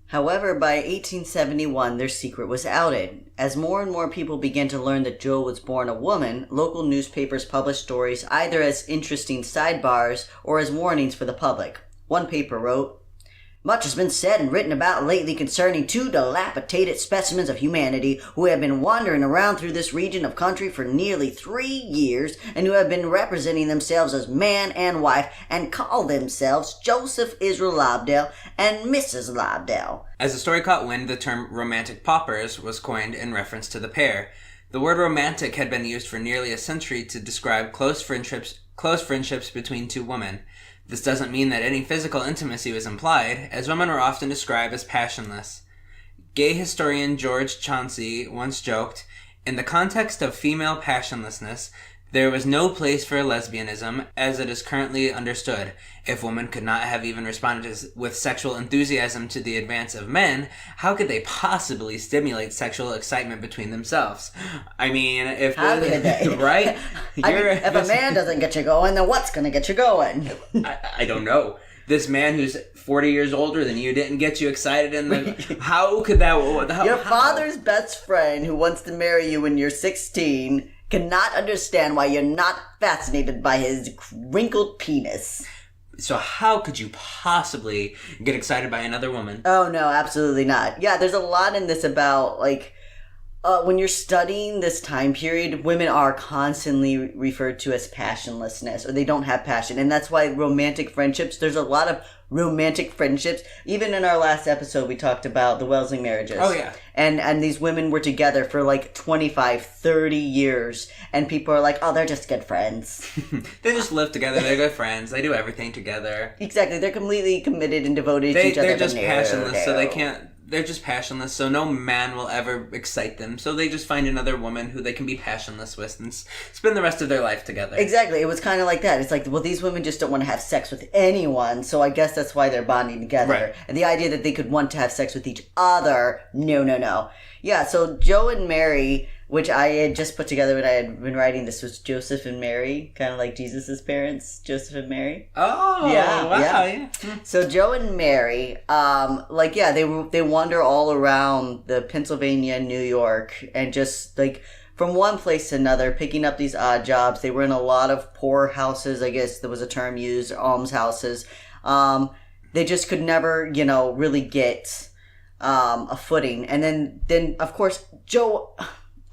However, by 1871, their secret was outed. As more and more people began to learn that Joe was born a woman, local newspapers published stories either as interesting sidebars or as warnings for the public. One paper wrote, "Much has been said and written about lately concerning two dilapidated specimens of humanity who have been wandering around through this region of country for nearly 3 years and who have been representing themselves as man and wife and call themselves Joseph Israel Lobdell and Mrs. Lobdell." As the story caught wind, the term romantic paupers was coined in reference to the pair. The word romantic had been used for nearly a century to describe close friendships between two women. This doesn't mean that any physical intimacy was implied, as women were often described as passionless. Gay historian George Chauncey once joked, "In the context of female passionlessness, there was no place for lesbianism as it is currently understood. If women could not have even responded with sexual enthusiasm to the advance of men, how could they possibly stimulate sexual excitement between themselves?" I mean, if How could they? Right? If a man doesn't get you going, then what's going to get you going? I don't know. This man who's 40 years older than you didn't get you excited in the... How could that... Your father's best friend who wants to marry you when you're 16 cannot understand why you're not fascinated by his wrinkled penis. So how could you possibly get excited by another woman? Oh, no, absolutely not. Yeah, there's a lot in this about, like, when you're studying this time period, women are constantly referred to as passionlessness, or they don't have passion. And that's why romantic friendships, there's a lot of romantic friendships. Even in our last episode, we talked about the Wellesley marriages. Oh, yeah. And these women were together for like 25, 30 years. And people are like, oh, they're just good friends. They just live together. They're good friends. They do everything together. Exactly. They're completely committed and devoted to each other. They're just passionless, so they can't... They're just passionless, so no man will ever excite them. So they just find another woman who they can be passionless with and spend the rest of their life together. Exactly. It was kind of like that. It's like, well, these women just don't want to have sex with anyone, so I guess that's why they're bonding together. Right. And the idea that they could want to have sex with each other, no. Yeah, so Joe and Mary, which I had just put together when I had been writing this, was Joseph and Mary, kind of like Jesus' parents, Joseph and Mary. Oh, yeah, wow, yeah. So Joe and Mary, they wander all around the Pennsylvania, New York, and just like from one place to another, picking up these odd jobs. They were in a lot of poor houses, I guess there was a term used, almshouses. They just could never, really get a footing. And then of course, Joe,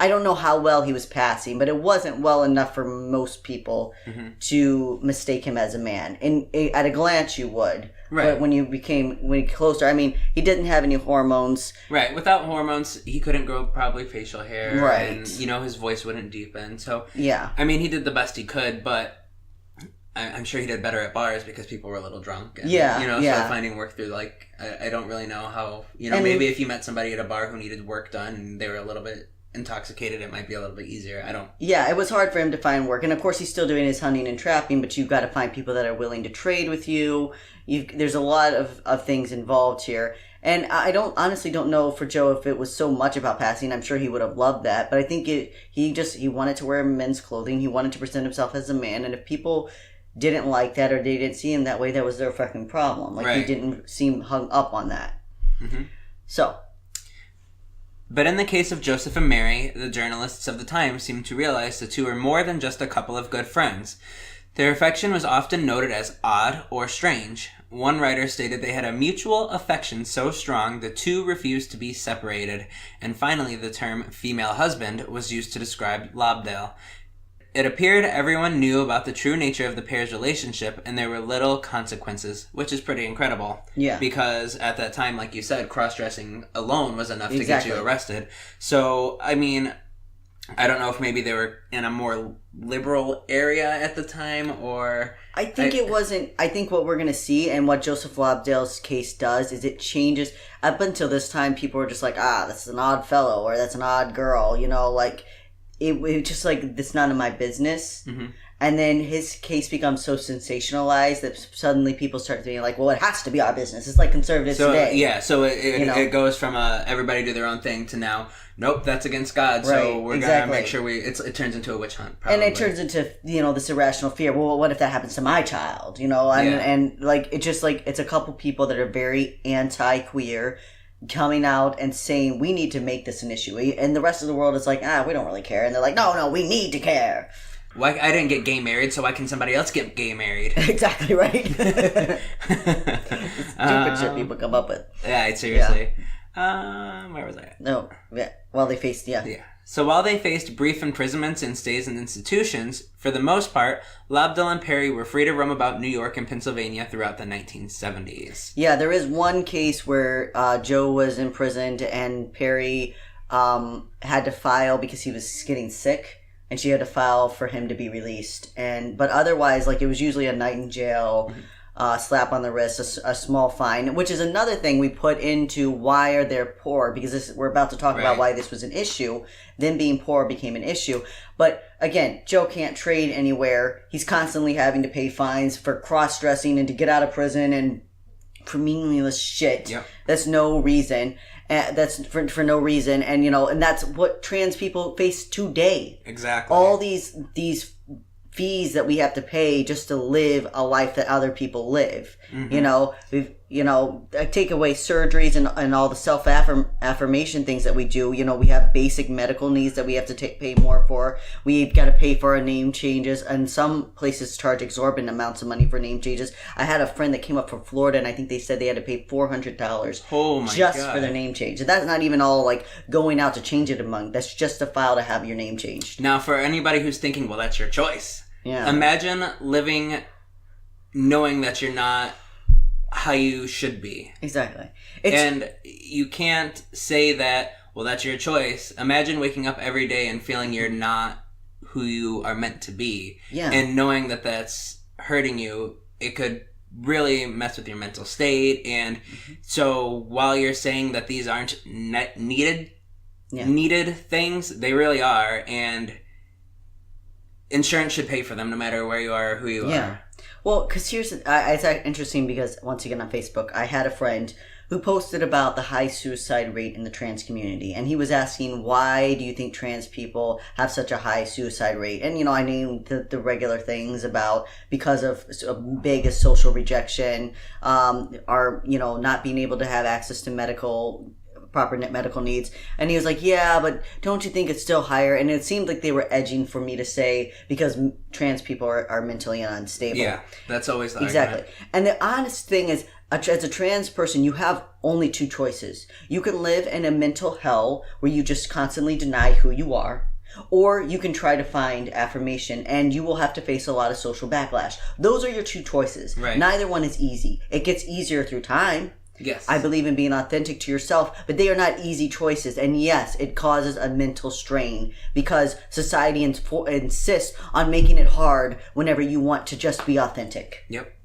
I don't know how well he was passing, but it wasn't well enough for most people to mistake him as a man. At a glance, you would. Right. But when you closer, I mean, he didn't have any hormones. Right. Without hormones, he couldn't grow probably facial hair. Right. And, his voice wouldn't deepen. So, yeah. I mean, he did the best he could, but I'm sure he did better at bars because people were a little drunk. And, So finding work through, I don't really know how, maybe if you met somebody at a bar who needed work done and they were a little bit intoxicated, it might be a little bit easier. Yeah, it was hard for him to find work. And of course, he's still doing his hunting and trapping, but you've got to find people that are willing to trade with you. There's a lot of things involved here. And I honestly don't know for Joe if it was so much about passing. I'm sure he would have loved that. But I think he wanted to wear men's clothing. He wanted to present himself as a man. And if people didn't like that or they didn't see him that way, that was their fucking problem. Like, he didn't seem hung up on that. Mm-hmm. So. But in the case of Joseph and Mary, the journalists of the time seemed to realize the two were more than just a couple of good friends. Their affection was often noted as odd or strange. One writer stated they had a mutual affection so strong the two refused to be separated, and finally the term female husband was used to describe Lobdell. It appeared everyone knew about the true nature of the pair's relationship, and there were little consequences, which is pretty incredible. Yeah. Because at that time, like you said, cross-dressing alone was enough to get you arrested. So, I mean, I don't know if maybe they were in a more liberal area at the time, or... I think it wasn't... I think what we're going to see, and what Joseph Lobdell's case does, is it changes. Up until this time, people were just like, that's an odd fellow, or that's an odd girl, you know, like... It just like, this none of my business. Mm-hmm. And then his case becomes so sensationalized that suddenly people start thinking like, well, it has to be our business. It's like conservatives today. Yeah, so it goes from everybody do their own thing to now, nope, that's against God, so we're going to make sure it turns into a witch hunt, probably. And it turns into, this irrational fear. Well, what if that happens to my child? And like, it just like, it's a couple people that are very anti-queer coming out and saying, we need to make this an issue. And the rest of the world is like, we don't really care. And they're like, no, we need to care. Why I didn't get gay married, so why can somebody else get gay married? Exactly right. Stupid shit people come up with. Yeah, seriously. Yeah. Where was I? No, yeah. Well, they faced, Yeah. So while they faced brief imprisonments and stays in institutions, for the most part, Lobdell and Perry were free to roam about New York and Pennsylvania throughout the 1970s. Yeah, there is one case where Joe was imprisoned and Perry had to file because he was getting sick. And she had to file for him to be released. But otherwise, like, it was usually a night in jail, slap on the wrist, a small fine, which is another thing we put into why are they poor, because we're about to talk about why this was an issue. Them being poor became an issue. But again, Joe can't trade anywhere. He's constantly having to pay fines for cross-dressing and to get out of prison and for meaningless shit. Yep. That's no reason. That's for no reason, and and that's what trans people face today. Exactly. All these fees that we have to pay just to live a life that other people live. Mm-hmm. Take away surgeries and all the self-affirmation things that we do. We have basic medical needs that we have to pay more for. We've got to pay for our name changes, and some places charge exorbitant amounts of money for name changes. I had a friend that came up from Florida, and I think they said they had to pay $400 just for their name change. And that's not even all like going out to change it among. That's just a file to have your name changed. Now, for anybody who's thinking, well, that's your choice. Yeah. Imagine living knowing that you're not how you should be. Exactly. And you can't say that, well, that's your choice. Imagine waking up every day and feeling you're not who you are meant to be. Yeah. And knowing that that's hurting you, it could really mess with your mental state. And so while you're saying that these aren't needed things, they really are. And insurance should pay for them no matter where you are or who you are. Well, because it's interesting because, once again, on Facebook, I had a friend who posted about the high suicide rate in the trans community. And he was asking, why do you think trans people have such a high suicide rate? And, I named the regular things about because of big as social rejection, not being able to have access to proper medical needs. And he was like, yeah, but don't you think it's still higher? And it seemed like they were edging for me to say because trans people are mentally unstable. Yeah, that's always the exactly argument. And the honest thing is, as a trans person, you have only two choices. You can live in a mental hell where you just constantly deny who you are, or you can try to find affirmation, and you will have to face a lot of social backlash. Those are your two choices. Right. Neither one is easy. It gets easier through time. Yes. I believe in being authentic to yourself, but they are not easy choices. And yes, it causes a mental strain because society insists on making it hard whenever you want to just be authentic. Yep.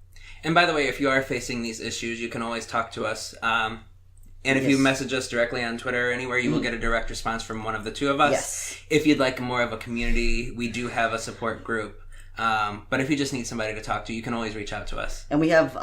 And by the way, if you are facing these issues, you can always talk to us. And if you message us directly on Twitter or anywhere, you will get a direct response from one of the two of us. Yes. If you'd like more of a community, we do have a support group. But if you just need somebody to talk to, you can always reach out to us. And we have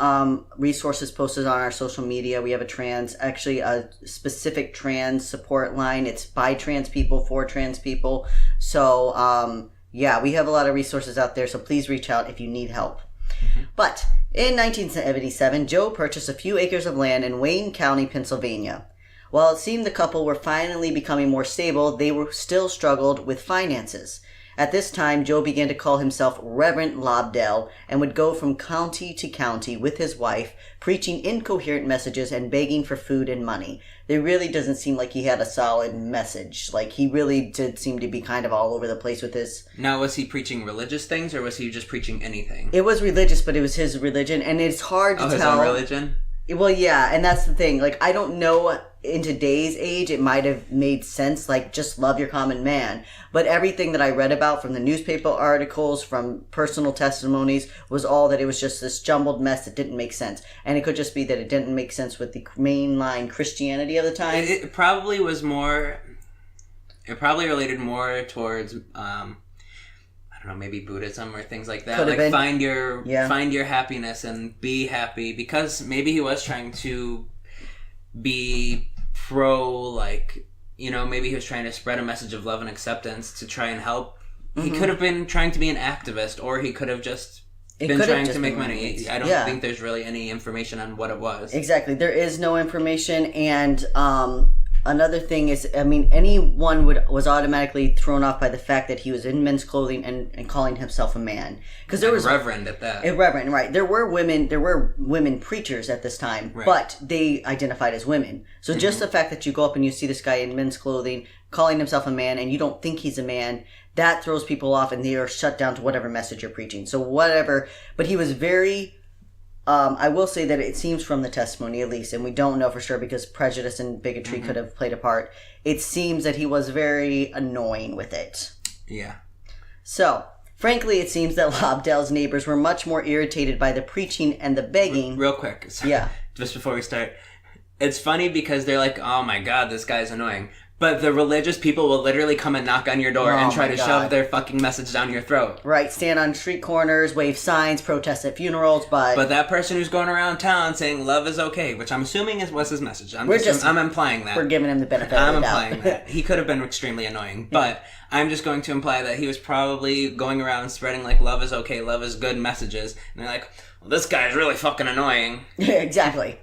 resources posted on our social media. We have a specific trans support line. It's by trans people, for trans people. So, we have a lot of resources out there. So please reach out if you need help. Mm-hmm. But in 1977, Joe purchased a few acres of land in Wayne County, Pennsylvania. While it seemed the couple were finally becoming more stable, they still struggled with finances. At this time, Joe began to call himself Reverend Lobdell and would go from county to county with his wife, preaching incoherent messages and begging for food and money. There really doesn't seem like he had a solid message. Like, he really did seem to be kind of all over the place with his... Now, was he preaching religious things, or was he just preaching anything? It was religious, but it was his religion, and it's hard to tell... His own religion? Well, yeah, and that's the thing. Like, I don't know in today's age, it might have made sense, like, just love your common man. But everything that I read about from the newspaper articles, from personal testimonies, was all that it was just this jumbled mess that didn't make sense. And it could just be that it didn't make sense with the mainline Christianity of the time. It probably was more... It probably related more towards... I don't know, maybe Buddhism or things like that. Could have like been. Find your happiness and be happy, because maybe he was trying to be maybe he was trying to spread a message of love and acceptance to try and help. He could have been trying to be an activist, or he could have just been trying to make money. I don't think there's really any information on what it was. Exactly. There is no information, and another thing is, I mean, anyone was automatically thrown off by the fact that he was in men's clothing and calling himself a man, because there was reverend at that. Reverend, right? There were women preachers at this time, right, but they identified as women. So just the fact that you go up and you see this guy in men's clothing calling himself a man, and you don't think he's a man, that throws people off, and they are shut down to whatever message you're preaching. So whatever, but he was very. I will say that it seems from the testimony, at least, and we don't know for sure because prejudice and bigotry could have played a part. It seems that he was very annoying with it. Yeah. So, frankly, it seems that Lobdell's neighbors were much more irritated by the preaching and the begging. Real quick. Just before we start. It's funny because they're like, oh my god, this guy's annoying. But the religious people will literally come and knock on your door and try to shove their fucking message down your throat. Right, stand on street corners, wave signs, protest at funerals, but that person who's going around town saying love is okay, which I'm assuming was his message. I'm implying that. We're giving him the benefit of the doubt. I'm implying that. He could have been extremely annoying, but I'm just going to imply that he was probably going around spreading like love is okay, love is good messages, and they're like, well, this guy's really fucking annoying. Yeah, exactly.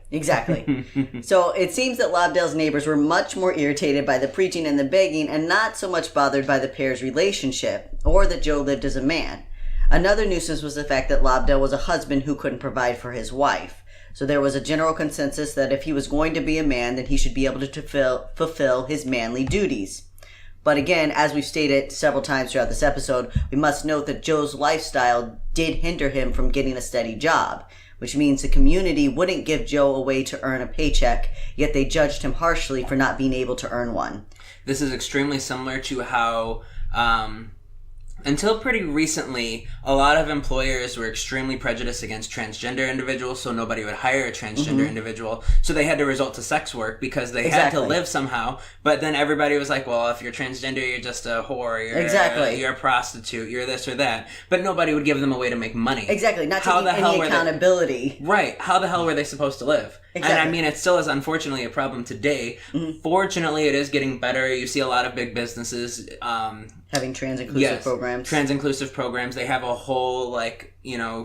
So it seems that Lobdell's neighbors were much more irritated by the preaching and the begging, and not so much bothered by the pair's relationship, or that Joe lived as a man. Another nuisance was the fact that Lobdell was a husband who couldn't provide for his wife. So there was a general consensus that if he was going to be a man, then he should be able to fulfill his manly duties. But again, as we've stated several times throughout this episode, we must note that Joe's lifestyle did hinder him from getting a steady job, which means the community wouldn't give Joe a way to earn a paycheck, yet they judged him harshly for not being able to earn one. This is extremely similar to how, until pretty recently, a lot of employers were extremely prejudiced against transgender individuals, so nobody would hire a transgender individual. So they had to resort to sex work because they had to live somehow. But then everybody was like, well, if you're transgender, you're just a whore, you're a prostitute, you're this or that. But nobody would give them a way to make money. Exactly, not taking any accountability. Right, how the hell were they supposed to live? Exactly. And I mean, it still is unfortunately a problem today. Fortunately, it is getting better. You see a lot of big businesses having trans-inclusive programs. Trans-inclusive programs. They have a whole,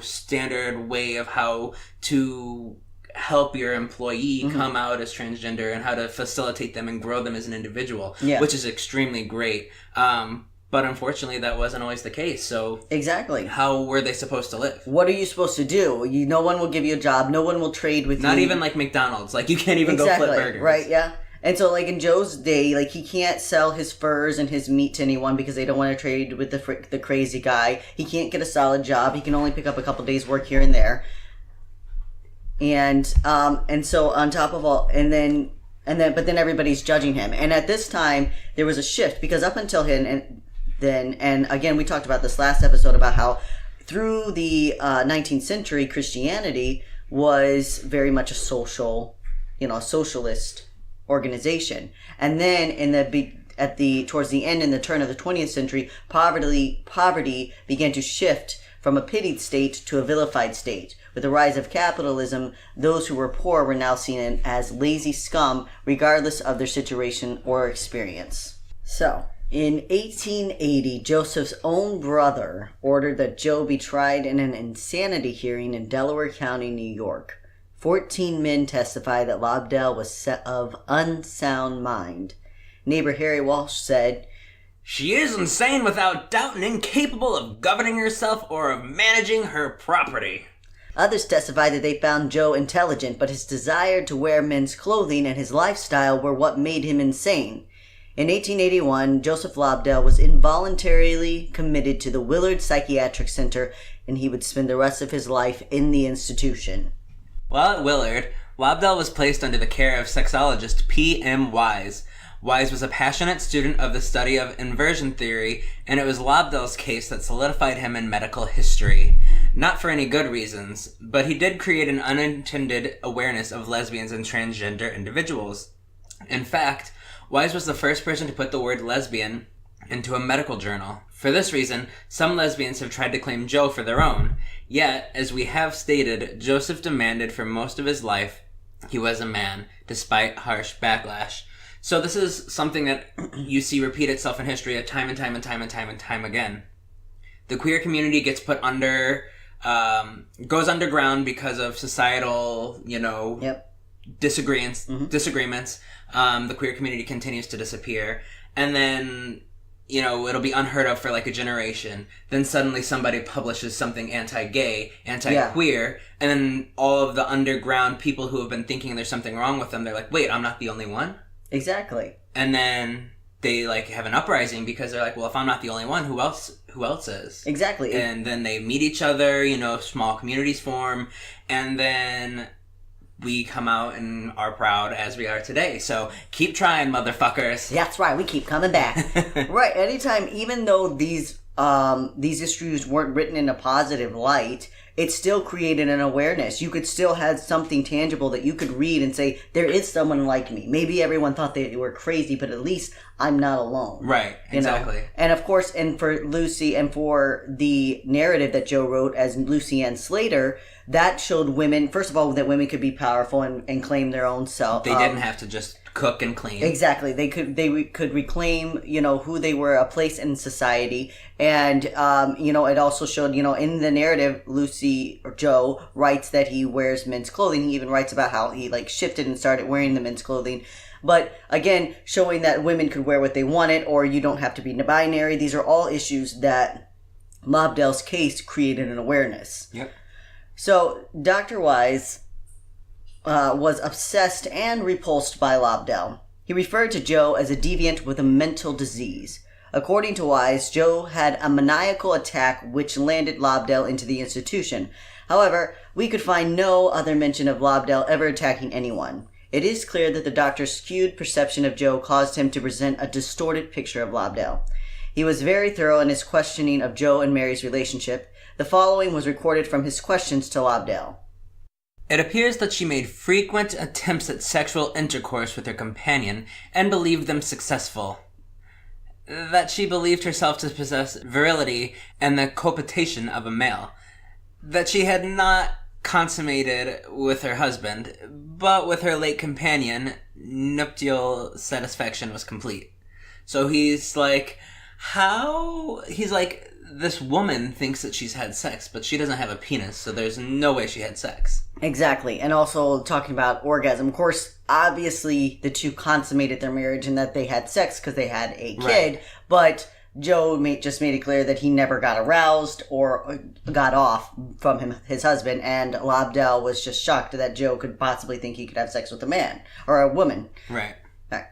standard way of how to help your employee come out as transgender and how to facilitate them and grow them as an individual, which is extremely great. But unfortunately, that wasn't always the case. So exactly, how were they supposed to live? What are you supposed to do? No one will give you a job. No one will trade with you. Not even like McDonald's. Like, you can't even go flip burgers. Right, yeah. And so, in Joe's day, he can't sell his furs and his meat to anyone because they don't want to trade with the crazy guy. He can't get a solid job. He can only pick up a couple days' work here and there. And so on top of all, but then everybody's judging him. And at this time, there was a shift because up until then, and again, we talked about this last episode about how through the 19th century, Christianity was very much a socialist organization. And then towards the end, in the turn of the 20th century, poverty began to shift from a pitied state to a vilified state. With the rise of capitalism, those who were poor were now seen as lazy scum, regardless of their situation or experience. So, in 1880, Joseph's own brother ordered that Joe be tried in an insanity hearing in Delaware County, New York. 14 men testified that Lobdell was of unsound mind. Neighbor Harry Walsh said, "She is insane without doubt and incapable of governing herself or of managing her property." Others testified that they found Joe intelligent, but his desire to wear men's clothing and his lifestyle were what made him insane. In 1881, Joseph Lobdell was involuntarily committed to the Willard Psychiatric Center, and he would spend the rest of his life in the institution. While at Willard, Lobdell was placed under the care of sexologist P.M. Wise. Wise was a passionate student of the study of inversion theory, and it was Lobdell's case that solidified him in medical history. Not for any good reasons, but he did create an unintended awareness of lesbians and transgender individuals. In fact, Wise was the first person to put the word lesbian into a medical journal. For this reason, some lesbians have tried to claim Joe for their own. Yet, as we have stated, Joseph demanded for most of his life he was a man, despite harsh backlash. So this is something that you see repeat itself in history time and time again. The queer community gets put under, goes underground because of societal, disagreements. The queer community continues to disappear. And then, it'll be unheard of for like a generation. Then suddenly somebody publishes something anti-gay, anti-queer, and then all of the underground people who have been thinking there's something wrong with them, they're like, wait, I'm not the only one? Exactly. And then they have an uprising because they're like, well, if I'm not the only one, who else is? Exactly. And then they meet each other, small communities form, and then we come out and are proud as we are today. So keep trying, motherfuckers. That's right. We keep coming back. Right. Anytime, even though these issues weren't written in a positive light, it still created an awareness. You could still have something tangible that you could read and say, there is someone like me. Maybe everyone thought they were crazy, but at least I'm not alone. Right, exactly. And of course, and for Lucy and for the narrative that Joe wrote as Lucy Ann Slater, that showed women, first of all, that women could be powerful and claim their own self. They didn't have to just cook and clean. Exactly. They could reclaim, who they were, a place in society. And, it also showed, in the narrative, Joe writes that he wears men's clothing. He even writes about how he shifted and started wearing the men's clothing. But again, showing that women could wear what they wanted, or you don't have to be binary. These are all issues that Lobdell's case created an awareness. Yep. So Dr. Wise was obsessed and repulsed by Lobdell. He referred to Joe as a deviant with a mental disease. According to Wise, Joe had a maniacal attack which landed Lobdell into the institution. However, we could find no other mention of Lobdell ever attacking anyone. It is clear that the doctor's skewed perception of Joe caused him to present a distorted picture of Lobdell. He was very thorough in his questioning of Joe and Mary's relationship. The following was recorded from his questions to Lobdell. It appears that she made frequent attempts at sexual intercourse with her companion and believed them successful. That she believed herself to possess virility and the cohabitation of a male. That she had not consummated with her husband, but with her late companion, nuptial satisfaction was complete. So he's like, this woman thinks that she's had sex, but she doesn't have a penis, so there's no way she had sex. Exactly. And also talking about orgasm. Of course, obviously the two consummated their marriage and that they had sex because they had a kid, right. But Joe just made it clear that he never got aroused or got off from his husband, and Lobdell was just shocked that Joe could possibly think he could have sex with a man or a woman. Right. All right.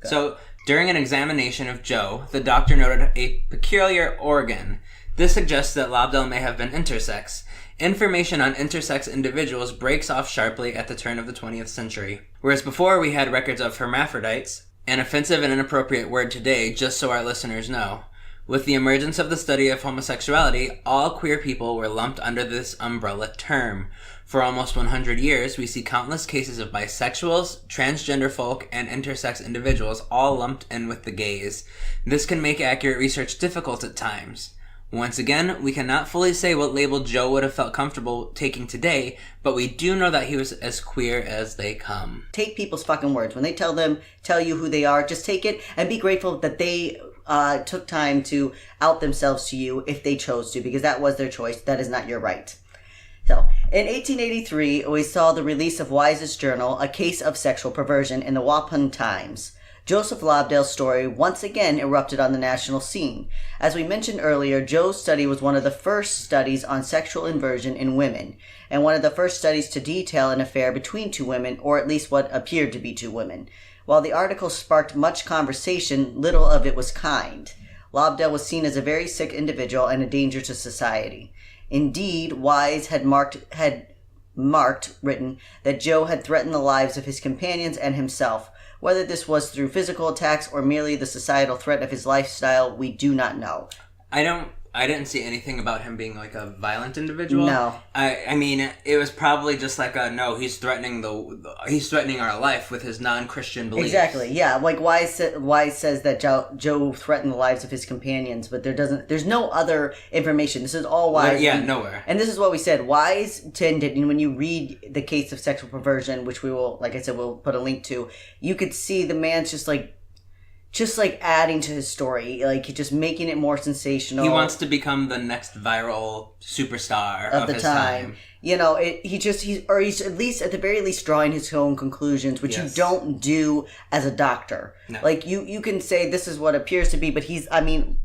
So, during an examination of Joe, the doctor noted a peculiar organ. This suggests that Lobdell may have been intersex. Information on intersex individuals breaks off sharply at the turn of the 20th century. Whereas before we had records of hermaphrodites, an offensive and inappropriate word today, just so our listeners know. With the emergence of the study of homosexuality, all queer people were lumped under this umbrella term. For almost 100 years, we see countless cases of bisexuals, transgender folk, and intersex individuals all lumped in with the gays. This can make accurate research difficult at times. Once again, we cannot fully say what label Joe would have felt comfortable taking today, but we do know that he was as queer as they come. Take people's fucking words. When they tell you who they are, just take it and be grateful that they took time to out themselves to you if they chose to, because that was their choice. That is not your right. So, in 1883, we saw the release of Wise's journal, A Case of Sexual Perversion, in the Waupun Times. Joseph Lobdell's story once again erupted on the national scene. As we mentioned earlier, Joe's study was one of the first studies on sexual inversion in women, and one of the first studies to detail an affair between two women, or at least what appeared to be two women. While the article sparked much conversation, little of it was kind. Lobdell was seen as a very sick individual and a danger to society. Indeed, Wise had written that Joe had threatened the lives of his companions and himself. Whether this was through physical attacks or merely the societal threat of his lifestyle, we do not know. I didn't see anything about him being like a violent individual. No. I mean, it was probably just like he's threatening our life with his non-Christian beliefs. Exactly. Yeah. Like Wise says that Joe threatened the lives of his companions, but there's no other information. This is all Wise. Nowhere. And this is what we said. Wise tended, and when you read the case of sexual perversion, which we will, like I said, we'll put a link to, you could see the man's just adding to his story, like just making it more sensational. He wants to become the next viral superstar of the his time. You know, he's at least at the very least drawing his own conclusions, which you don't do as a doctor. No. Like you can say this is what appears to be, but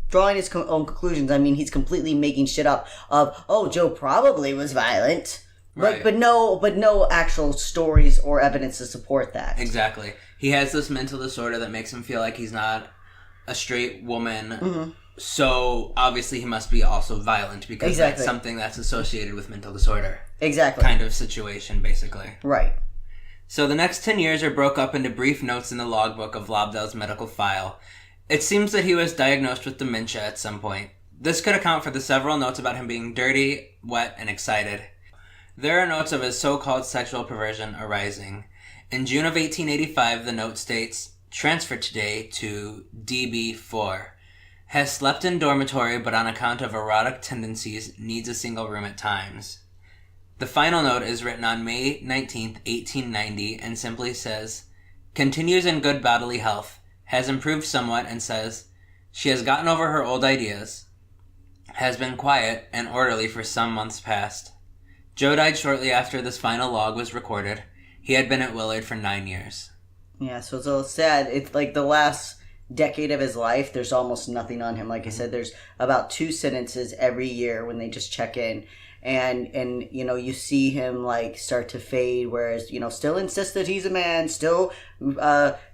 drawing his own conclusions. He's completely making shit up. Joe probably was violent. Right. But no actual stories or evidence to support that. Exactly. He has this mental disorder that makes him feel like he's not a straight woman. Mm-hmm. So obviously he must be also violent because that's something that's associated with mental disorder. Exactly. Kind of situation, basically. Right. So the next 10 years are broke up into brief notes in the logbook of Lobdell's medical file. It seems that he was diagnosed with dementia at some point. This could account for the several notes about him being dirty, wet, and excited. There are notes of his so-called sexual perversion arising. In June of 1885, the note states, "Transferred today to DB4. Has slept in dormitory, but on account of erotic tendencies, needs a single room at times." The final note is written on May 19th, 1890, and simply says, "Continues in good bodily health. Has improved somewhat," and says, "She has gotten over her old ideas. Has been quiet and orderly for some months past." Joe died shortly after this final log was recorded. He had been at Willard for 9 years. Yeah, so it's a little sad. It's like the last decade of his life, there's almost nothing on him. Like I said, there's about 2 sentences every year when they just check in. And you see him like start to fade, whereas still insists that he's a man, still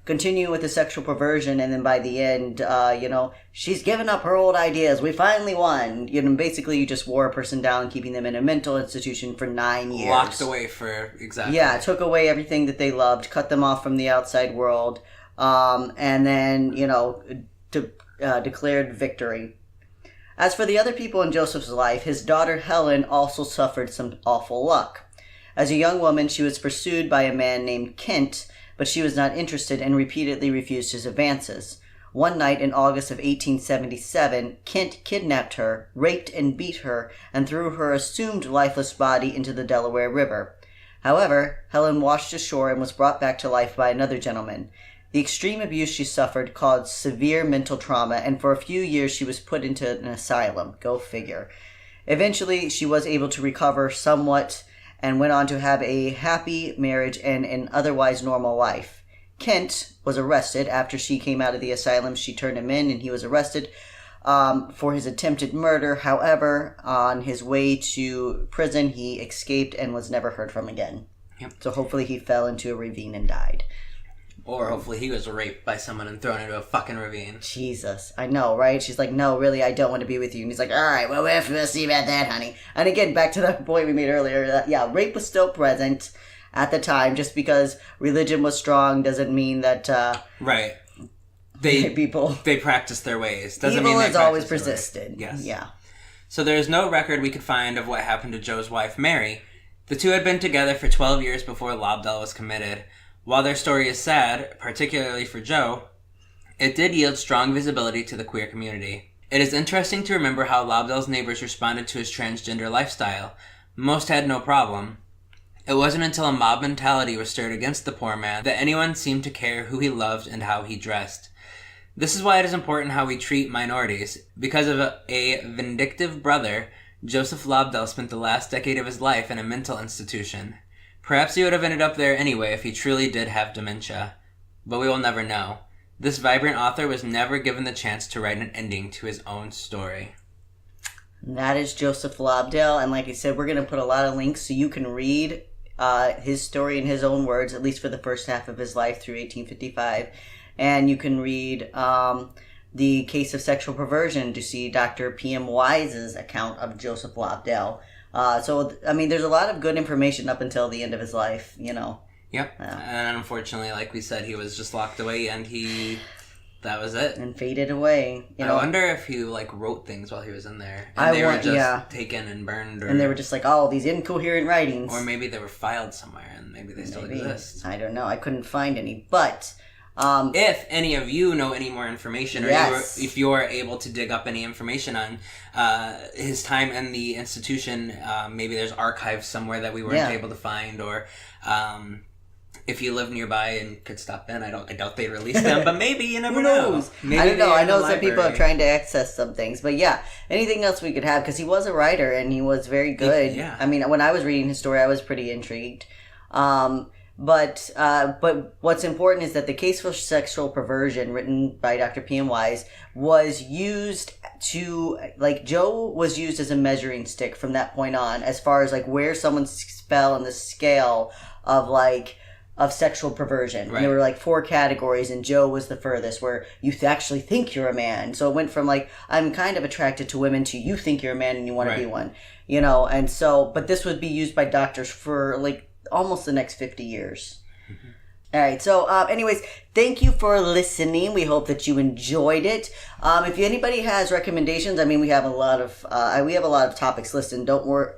continue with the sexual perversion, and then by the end she's given up her old ideas, we finally won. Basically you just wore a person down, keeping them in a mental institution for 9 years, locked away for took away everything that they loved, cut them off from the outside world, and then declared victory. As for the other people in Joseph's life, his daughter Helen also suffered some awful luck. As a young woman, she was pursued by a man named Kent, but she was not interested and repeatedly refused his advances. One night in August of 1877, Kent kidnapped her, raped and beat her, and threw her assumed lifeless body into the Delaware River. However, Helen washed ashore and was brought back to life by another gentleman. The extreme abuse she suffered caused severe mental trauma, and for a few years she was put into an asylum. Go figure. Eventually, she was able to recover somewhat and went on to have a happy marriage and an otherwise normal life. Kent was arrested after she came out of the asylum. She turned him in, and he was arrested for his attempted murder. However, on his way to prison, he escaped and was never heard from again. Yep. So hopefully he fell into a ravine and died. Or hopefully he was raped by someone and thrown into a fucking ravine. Jesus. I know, right? She's like, "No, really, I don't want to be with you." And he's like, "All right, well, we'll see about that, honey." And again, back to the point we made earlier, that, rape was still present at the time. Just because religion was strong doesn't mean that... right. They practiced their ways. Doesn't evil mean they has always persisted. Yes. Yeah. So there's no record we could find of what happened to Joe's wife, Mary. The two had been together for 12 years before Lobdell was committed. While their story is sad, particularly for Joe, it did yield strong visibility to the queer community. It is interesting to remember how Lobdell's neighbors responded to his transgender lifestyle. Most had no problem. It wasn't until a mob mentality was stirred against the poor man that anyone seemed to care who he loved and how he dressed. This is why it is important how we treat minorities. Because of a vindictive brother, Joseph Lobdell spent the last decade of his life in a mental institution. Perhaps he would have ended up there anyway if he truly did have dementia. But we will never know. This vibrant author was never given the chance to write an ending to his own story. That is Joseph Lobdell, and like I said, we're going to put a lot of links so you can read his story in his own words, at least for the first half of his life through 1855. And you can read the case of sexual perversion to see Dr. P.M. Wise's account of Joseph Lobdell. So, I mean, there's a lot of good information up until the end of his life, you know. Yep. And unfortunately, like we said, he was just locked away, and that was it. And faded away. You know? I wonder if he, like, wrote things while he was in there. And they were just taken and burned. And they were just like, oh, these incoherent writings. Or maybe they were filed somewhere, and maybe they still exist. I don't know. I couldn't find any. But... if any of you know any more information, or if you're able to dig up any information on his time in the institution, maybe there's archives somewhere that we weren't able to find, or if you live nearby and could stop in, I doubt they release them, but maybe, you never know. Maybe I don't know. I know some people are trying to access some things, but anything else we could have, because he was a writer and he was very good. Yeah. I mean, when I was reading his story, I was pretty intrigued. But what's important is that the case for sexual perversion, written by Dr. P.M. Wise, was used to, like, Joe was used as a measuring stick from that point on, as far as, like, where someone fell in the scale of, like, of sexual perversion. Right. And there were, like, 4 categories, and Joe was the furthest, where you actually think you're a man. So it went from, like, I'm kind of attracted to women to you think you're a man and you want to be one. You know, and so, but this would be used by doctors for, like, almost the next 50 years. Mm-hmm. All right. So, anyways, thank you for listening. We hope that you enjoyed it. If anybody has recommendations, I mean, we have a lot of topics listed.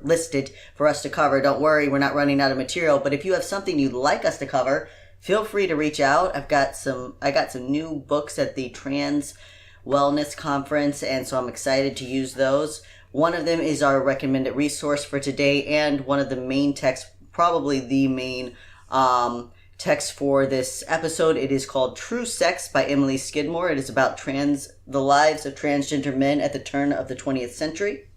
Listed for us to cover. Don't worry, we're not running out of material. But if you have something you'd like us to cover, feel free to reach out. I got some new books at the Trans Wellness Conference, and so I'm excited to use those. One of them is our recommended resource for today, and one of the main texts. Probably the main text for this episode. It is called True Sex by Emily Skidmore. It is about the lives of transgender men at the turn of the 20th century.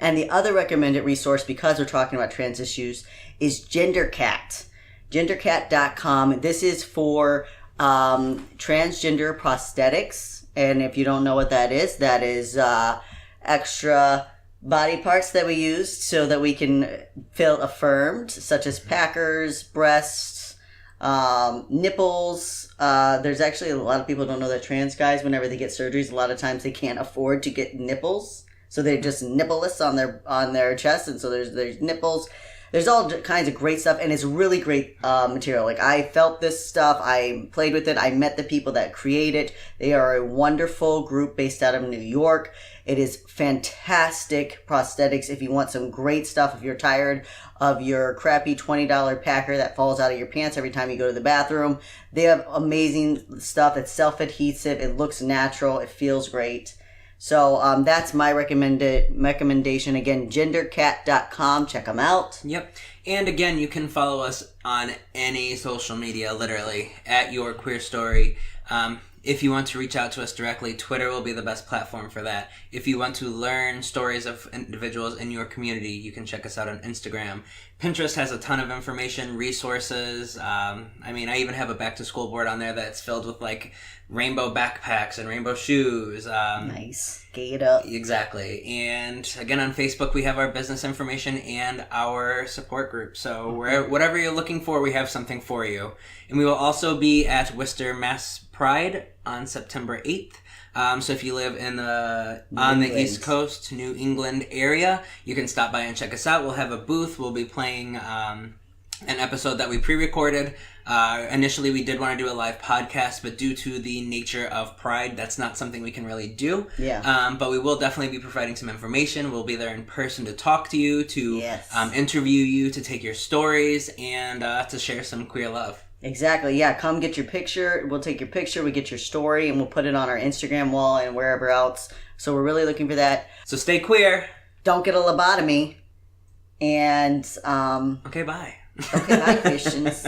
And the other recommended resource, because we're talking about trans issues, is GenderCat. GenderCat.com. This is for transgender prosthetics. And if you don't know what that is extra body parts that we use so that we can feel affirmed, such as packers, breasts, nipples. There's actually a lot of people don't know that trans guys, whenever they get surgeries, a lot of times they can't afford to get nipples, so they're just nippleless on their chest, and so there's nipples. There's all kinds of great stuff, and it's really great material. Like, I felt this stuff, I played with it, I met the people that create it. They are a wonderful group based out of New York. It is fantastic prosthetics if you want some great stuff, if you're tired of your crappy $20 packer that falls out of your pants every time you go to the bathroom. They have amazing stuff. It's self-adhesive, it looks natural, it feels great. So that's my recommendation. Again, gendercat.com. Check them out. Yep. And again, you can follow us on any social media, literally, at Your Queer Story. If you want to reach out to us directly, Twitter will be the best platform for that. If you want to learn stories of individuals in your community, you can check us out on Instagram. Pinterest has a ton of information, resources. I even have a back-to-school board on there that's filled with, like, rainbow backpacks and rainbow shoes. Nice. Gay it up. Exactly. And, again, on Facebook, we have our business information and our support group. So whatever you're looking for, we have something for you. And we will also be at Worcester, Mass Pride on September 8th. So if you live on the East Coast, New England area, you can stop by and check us out. We'll have a booth. We'll be playing an episode that we pre-recorded. Initially, we did want to do a live podcast, but due to the nature of Pride, that's not something we can really do. Yeah. But we will definitely be providing some information. We'll be there in person to talk to you, to interview you, to take your stories, and to share some queer love. Exactly, yeah. Come get your picture. We'll take your picture, we get your story, and we'll put it on our Instagram wall and wherever else. So we're really looking for that. So stay queer. Don't get a lobotomy. And, Okay, bye. Okay, bye, Christians.